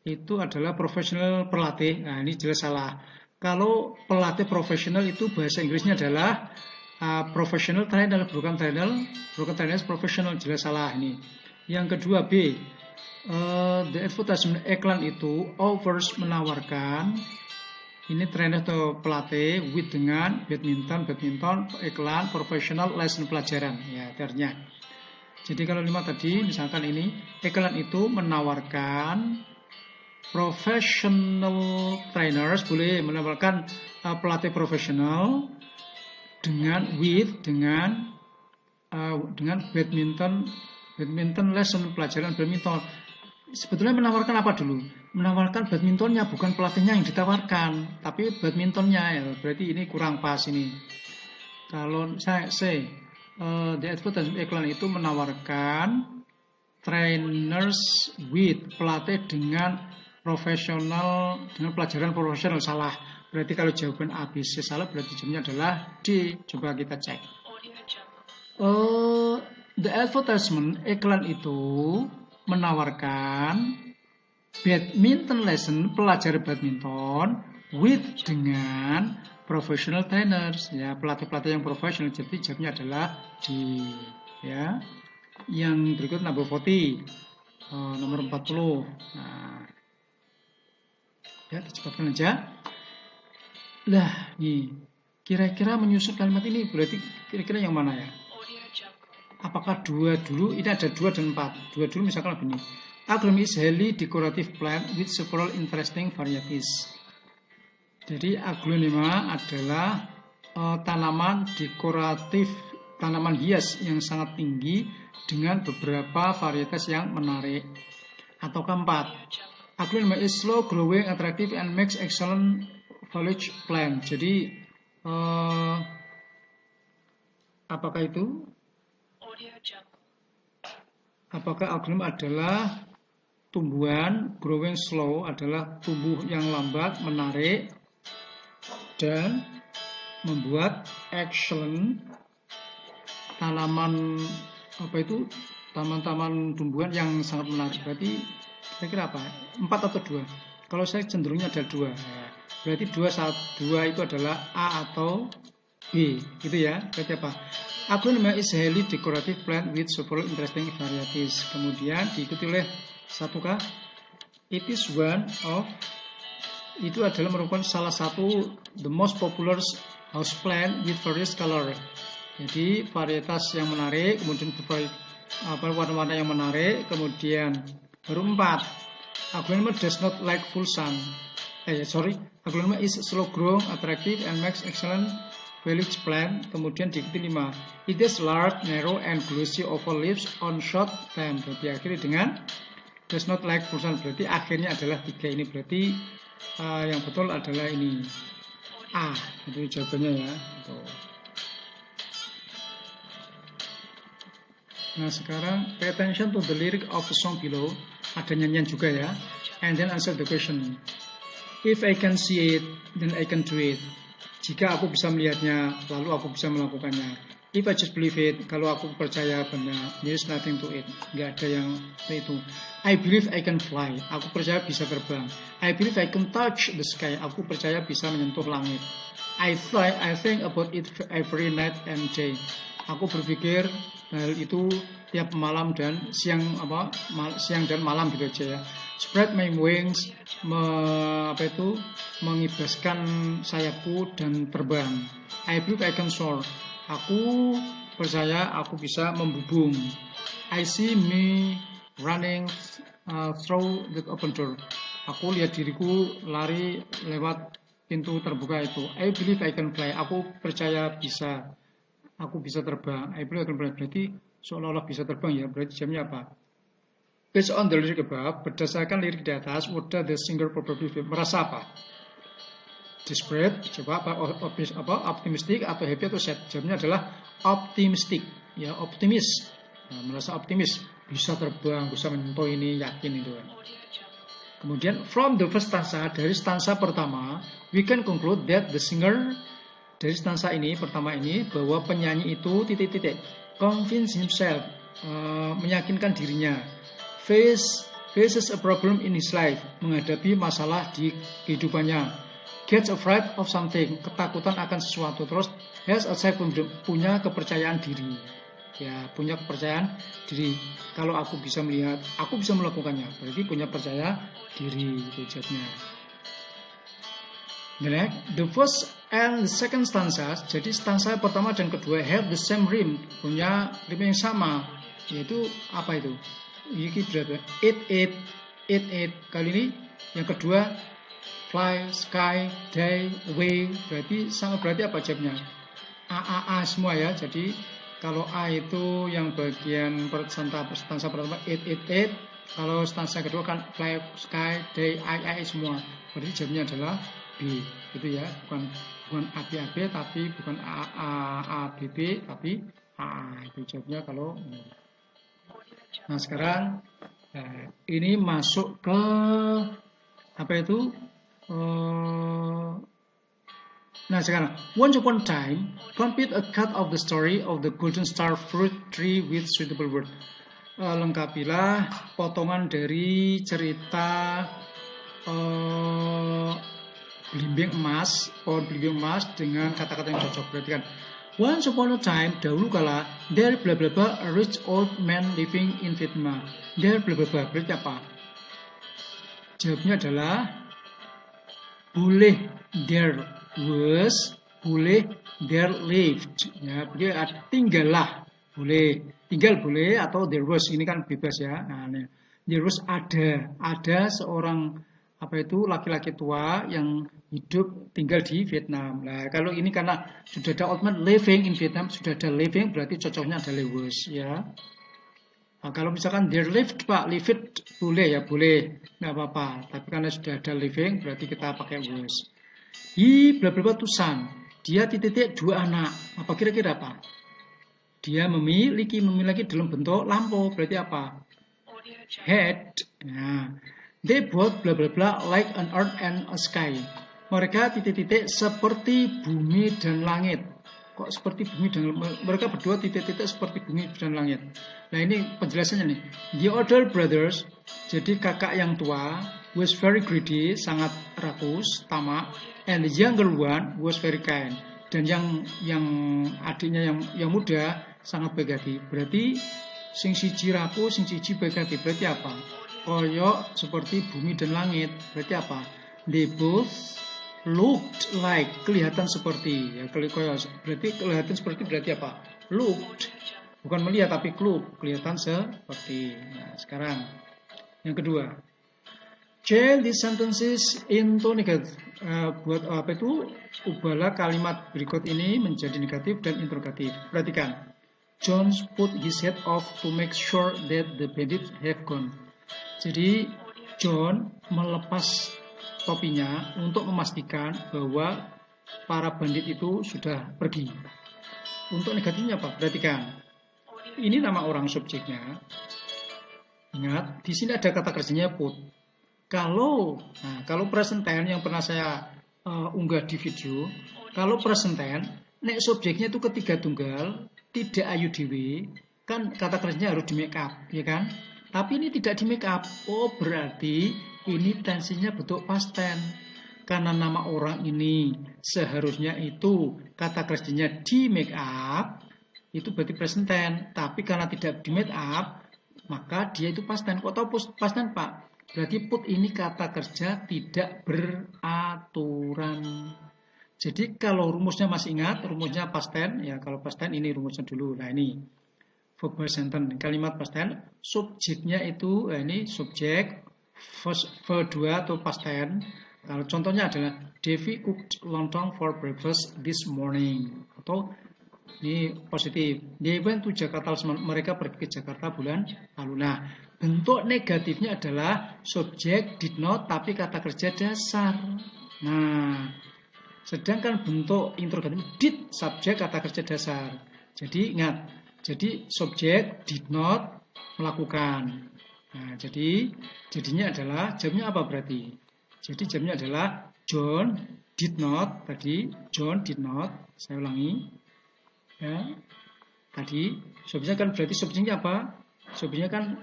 itu adalah profesional pelatih. Nah, ini jelas salah. Kalau pelatih profesional itu bahasa Inggrisnya adalah professional trainer, bukan trainer profesional, jelas salah ini. Yang kedua B, the advertisement, iklan itu, offers, menawarkan, ini trainer atau pelatih, with dengan badminton, iklan, profesional, lesson, pelajaran, ya artinya. Jadi kalau 5 tadi, misalkan ini, iklan itu menawarkan professional trainers, boleh menawarkan pelatih profesional dengan badminton lesson, pelajaran badminton. Sebetulnya menawarkan apa dulu? Menawarkan badmintonnya, bukan pelatihnya yang ditawarkan, tapi badmintonnya. Ya. Berarti ini kurang pas ini. Kalau saya say, the advertisement iklan itu menawarkan trainers with, pelatih dengan profesional, dengan pelajaran profesional. Salah. Berarti kalau jawaban A, B, C salah, berarti jawabannya adalah D. Coba kita cek. The advertisement iklan itu menawarkan badminton lesson, pelajaran badminton with, dengan professional trainers, ya, pelatih-pelatih yang profesional. Jadi jawabnya adalah D, ya. Yang berikut number 40, nomor 40. Nah, ya, dicepatkan aja. Lah, nih, kira-kira menyusun kalimat ini berarti kira-kira yang mana ya? Apakah 2 dulu? Ini ada 2 dan 4. 2 dulu misalkan begini. Agloom is highly decorative plant with several interesting varieties. Jadi aglonema adalah tanaman dekoratif, tanaman hias yang sangat tinggi dengan beberapa varietas yang menarik. Atau keempat, aglonema is slow growing, attractive and makes excellent foliage plant. Jadi apakah itu? Apakah aglonema adalah tumbuhan, growing slow adalah tumbuh yang lambat, menarik, dan membuat excellent tanaman, apa itu, taman-taman tumbuhan yang sangat menarik. Berarti kira-kira apa? 4 atau 2? Kalau saya cenderungnya ada 2. Berarti 2 itu adalah A atau B, gitu ya. Berarti apa? Aglonema is highly decorative plant with several interesting varieties. Kemudian diikuti oleh 1K. It is one of, itu adalah merupakan salah satu the most popular house plant with various color. Jadi varietas yang menarik, kemudian warna-warna yang menarik, kemudian baru 4. Aglonema does not like full sun. Aglonema is slow growing, attractive and makes excellent foliage plant. Kemudian diikuti 5. It has large, narrow and glossy oval leaves on short stem. Berarti akhirnya dengan does not like full sun. Berarti akhirnya adalah 3 ini. Berarti yang betul adalah ini A. Itu jawabannya ya. Nah sekarang pay attention to the lyric of the song below. Ada nyanyian juga ya. And then answer the question. If I can see it, then I can do it. Jika aku bisa melihatnya, lalu aku bisa melakukannya. If I just believe it, kalau aku percaya benar, there is nothing to it. Nggak ada yang itu. I believe I can fly. Aku percaya bisa terbang. I believe I can touch the sky. Aku percaya bisa menyentuh langit. I think about it every night and day. Aku berpikir hal itu tiap malam dan siang dan malam gitu aja ya. Spread my wings, mengibaskan sayapku dan terbang. I believe I can soar. Aku percaya aku bisa membubung. I see me running through the open door. Aku lihat diriku lari lewat pintu terbuka itu. I believe I can fly. Aku percaya aku bisa terbang. I believe I can fly. Berarti seolah-olah bisa terbang ya. Berarti jamnya apa? Based on the lyric above, berdasarkan lirik di atas, what does the singer probably feel? Merasa apa? Desperate, coba optimistic atau happy atau sad? Jawabnya adalah optimistic, ya, optimis. Nah, merasa optimis, bisa terbang, bisa menyentuh ini, yakin itu. Kemudian from the first stanza, dari stanza pertama, we can conclude that the singer, dari stanza ini pertama ini, bahwa penyanyi itu convince himself, meyakinkan dirinya. Faces a problem in his life, menghadapi masalah di kehidupannya. Gets afraid of something, ketakutan akan sesuatu. Terus has a self-confidence, punya kepercayaan diri. Ya, punya kepercayaan diri. Kalau aku bisa melihat, aku bisa melakukannya. Berarti punya percaya diri itu jawabnya. The first and the second stanzas, jadi stanza pertama dan kedua have the same rhyme, punya rhyme yang sama. yaitu apa itu? Ini berarti eat. Kali ini yang kedua fly, sky, day, away. Berarti sama, berarti apa jawabnya? A semua ya. Jadi kalau A itu yang bagian stansa pertama eat. Kalau stansa kedua kan fly, sky, day, I semua. Berarti jawabnya adalah B. Itu ya, bukan A B tapi bukan A B tapi A. Itu jawabnya kalau. Nah sekarang ini masuk ke apa itu? Nah sekarang, once upon a time, complete a cut of the story of the golden star fruit tree with suitable word. Lengkapilah potongan dari cerita belimbing emas, pohon belimbing emas dengan kata-kata yang cocok. Perhatikan. Once upon a time, dahulu kala, there bla bla bla, a rich old man living in Vietnam. There bla bla bla, berarti apa? Jawabnya adalah boleh there was, boleh there lived. Ya, tinggallah, boleh, tinggal boleh atau there was ini kan bebas ya. Nah, there was ada seorang apa itu laki-laki tua yang hidup tinggal di Vietnam. Nah, kalau ini karena sudah ada old man living in Vietnam, sudah ada living berarti cocoknya ada was ya. Nah, kalau misalkan there lived Pak, lived boleh ya, boleh, nggak apa-apa. Tapi karena sudah ada living berarti kita pakai was. He bla bla bla tusan. Dia titik dua anak. Apa kira-kira apa? Dia memiliki dalam bentuk lampu. Berarti apa? Head. Nah, they both bla bla bla like an earth and a sky. Mereka titik-titik seperti bumi dan langit. Kok seperti bumi dan mereka berdua titik-titik seperti bumi dan langit. Nah ini penjelasannya nih. The older brothers, jadi kakak yang tua, was very greedy, sangat rakus, tamak, and the younger one was very kind. Dan yang adiknya yang muda sangat baik hati. Berarti sing siji rakus, sing siji baik hati. Berarti apa? Koyok seperti bumi dan langit. Berarti apa? They both looked like, kelihatan seperti ya, berarti kelihatan seperti berarti apa? Looked, bukan melihat tapi kelihatan seperti. Nah sekarang yang kedua, change these sentences into negative. Buat apa itu? Ubahlah kalimat berikut ini menjadi negatif dan interrogatif. Perhatikan, John put his head off to make sure that the bandits have gone. Jadi John melepas topinya untuk memastikan bahwa para bandit itu sudah pergi. Untuk negatifnya apa? Perhatikan. Ini nama orang subjeknya. Ingat, di sini ada kata kerjanya put. Kalau present tense yang pernah saya unggah di video, kalau present tense, nek subjeknya itu ketiga tunggal, tidak ayu dewe, kan kata kerjanya harus di make up, ya kan? Tapi ini tidak di make up. Oh, berarti ini tensinya bentuk past tense. Karena nama orang ini seharusnya itu kata kerjanya di make up, itu berarti present tense. Tapi karena tidak di make up, maka dia itu past tense. Kok tahu past tense, Pak? Berarti put ini kata kerja tidak beraturan. Jadi kalau rumusnya masih ingat, rumusnya past tense, ya kalau past tense ini rumusnya dulu. Nah ini verbal sentence, kalimat past tense, subjeknya itu ini subjek verb 2 atau past tense. Kalau contohnya adalah Devi cooked lontong for breakfast this morning. Atau ini positif. They went to Jakarta, mereka pergi ke Jakarta bulan lalu. Nah, bentuk negatifnya adalah subjek did not tapi kata kerja dasar. Nah, sedangkan bentuk interrogatif did subjek kata kerja dasar. Jadi ingat, jadi subjek did not melakukan. Nah, jadinya adalah jamnya apa berarti? Jadi jamnya adalah John did not, tadi John did not, saya ulangi. Ya. Tadi subjeknya kan berarti subjeknya apa? Subjeknya kan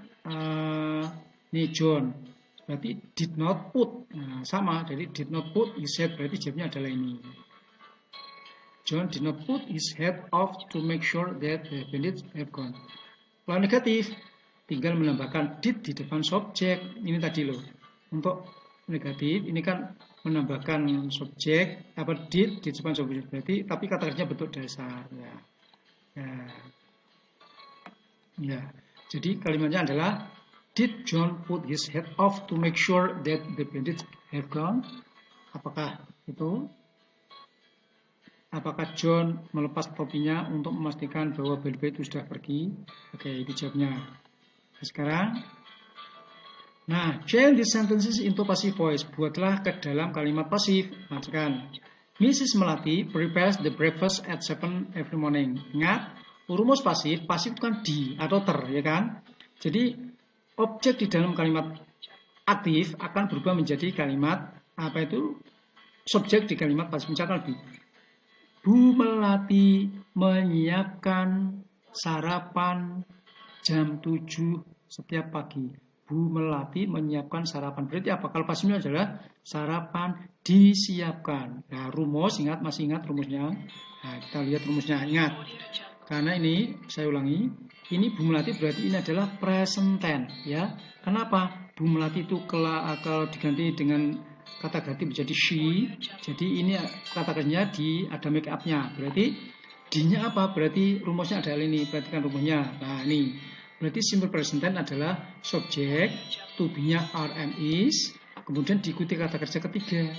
ini John. Berarti did not put. Nah, sama, jadi did not put his head berarti jamnya adalah ini. John did not put his head off to make sure that the bandits have gone. Kalau negatif, tinggal menambahkan did di depan subjek. Ini tadi loh. Untuk negatif, ini kan menambahkan subjek, apa did di depan subjek. Berarti, tapi kata kerjanya bentuk dasar. Ya. Jadi kalimatnya adalah, did John put his head off to make sure that the bandits have gone? Apakah John melepas topinya untuk memastikan bahwa bandit itu sudah pergi? Oke, itu jawabnya. Sekarang, change these sentences into passive voice. Buatlah ke dalam kalimat pasif. Masukan. Mrs. Melati prepares the breakfast at 7 every morning. Ingat, rumus pasif itu kan di atau ter, ya kan? Jadi, objek di dalam kalimat aktif akan berubah menjadi kalimat subjek di kalimat pasif. Misalkan Bu Melati menyiapkan sarapan jam 7 setiap pagi. Bu Melati menyiapkan sarapan. Berarti apa? Kalau pasifnya adalah sarapan disiapkan. Nah, masih ingat rumusnya? Nah, kita lihat rumusnya. Ingat. Karena ini, saya ulangi, ini Bu Melati berarti ini adalah present tense, ya. Kenapa? Bu Melati itu kalau diganti dengan kata ganti menjadi she, jadi ini kata kerjanya ada make up-nya. Berarti D-nya apa? Berarti rumusnya adalah ini. Perhatikan rumusnya. Nah, ini. Berarti simple present tense adalah subjek, to be-nya are, am, is, kemudian diikuti kata kerja ketiga.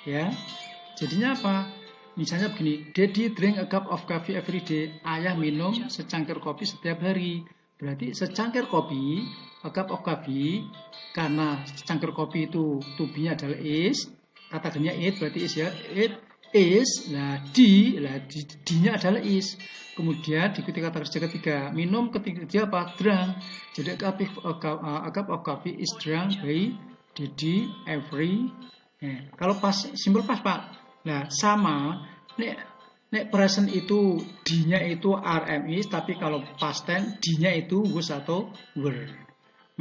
Ya. Jadinya apa? Misalnya begini, Daddy drink a cup of coffee every day. Ayah minum secangkir kopi setiap hari. Berarti secangkir kopi, a cup of coffee, karena secangkir kopi itu to be-nya adalah is, kata kerjanya it, berarti is ya, it is, D-nya adalah is. Kemudian diikuti kata kerja ketiga, minum ketiga apa? Drunk. Jadi a cup of coffee is drunk by Daddy every. Kalau simple past Pak. Nah, sama, nek present itu D-nya itu are, am, is, tapi kalau past tense D-nya itu was atau were.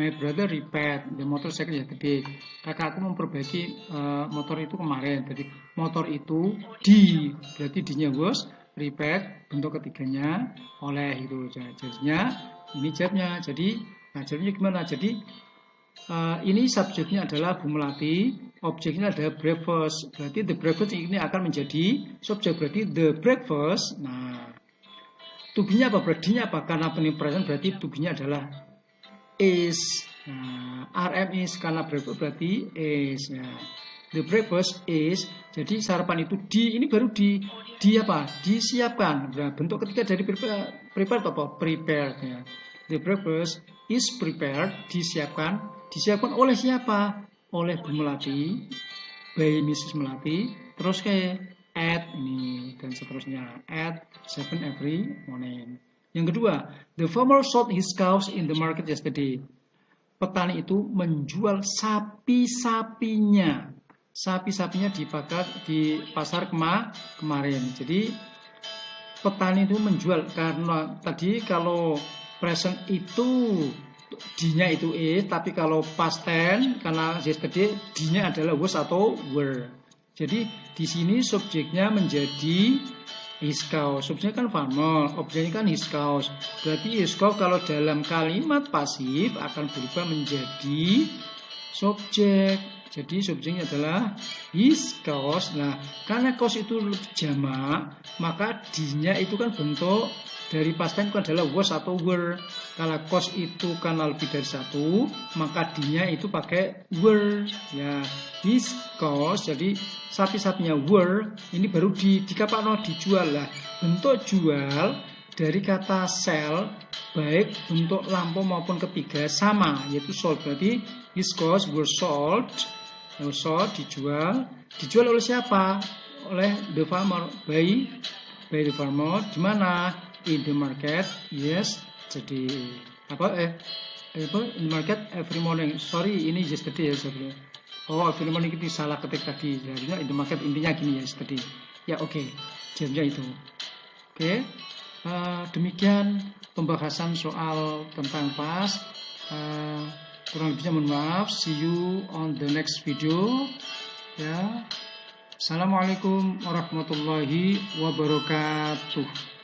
My brother repaired the motorcycle yesterday. Kakakku memperbaiki motor itu kemarin. Jadi motor itu berarti D-nya was, repaired bentuk ketiganya oleh itu. Jadinya ini jawabnya. Jadi jawabnya gimana? Jadi ini subjeknya adalah Bu Melati. Objeknya adalah breakfast. Berarti the breakfast ini akan menjadi subjek. Berarti the breakfast. Nah, to be-nya apa? Berarti apa? Karena penuh present berarti to be-nya adalah is. RM is. Karena breakfast berarti is. The breakfast is. Jadi sarapan itu ini baru di apa? Disiapkan. Nah, bentuk ketiga dari prepared apa? Prepared. Ya. The breakfast is prepared. Disiapkan. Disiapkan oleh siapa? Oleh Bu Melati, by Mrs. Melati, terus at ini dan seterusnya, at 7 every morning. Yang kedua, the farmer sold his cows in the market yesterday. Petani itu menjual sapi-sapinya di pasar kemarin. Jadi petani itu menjual, karena tadi kalau present itu D-nya itu is, tapi kalau past tense karena yesterday D-nya adalah was atau were. Jadi di sini subjeknya menjadi his cow. Subjeknya kan farmer, objeknya kan his cows. Berarti his cow kalau dalam kalimat pasif akan berubah menjadi subjek. Jadi subjeknya adalah his cows. Nah, karena cows itu jamak, maka D-nya itu kan bentuk dari past tense itu adalah was atau were. Kalau cows itu karena lebih dari satu, maka D-nya itu pakai were. Ya, his cows. Jadi sapi-sapinya were, ini baru dijual lah. Bentuk jual dari kata sell, baik bentuk lampau maupun ketiga sama, yaitu sold. Berarti his cows were sold. Dijual oleh siapa? Oleh the farmer, by the farmer. Di mana? In the market. Yes. Jadi in the market every morning. Sorry, ini yesterday ya sebenarnya. Oh, every morning itu salah ketik tadi. Jadinya in the market intinya gini ya yesterday. Ya oke. Jadinya itu. Oke. Demikian pembahasan soal tentang past. Kurang lebihnya mohon maaf. See you on the next video. Ya. Assalamualaikum warahmatullahi wabarakatuh.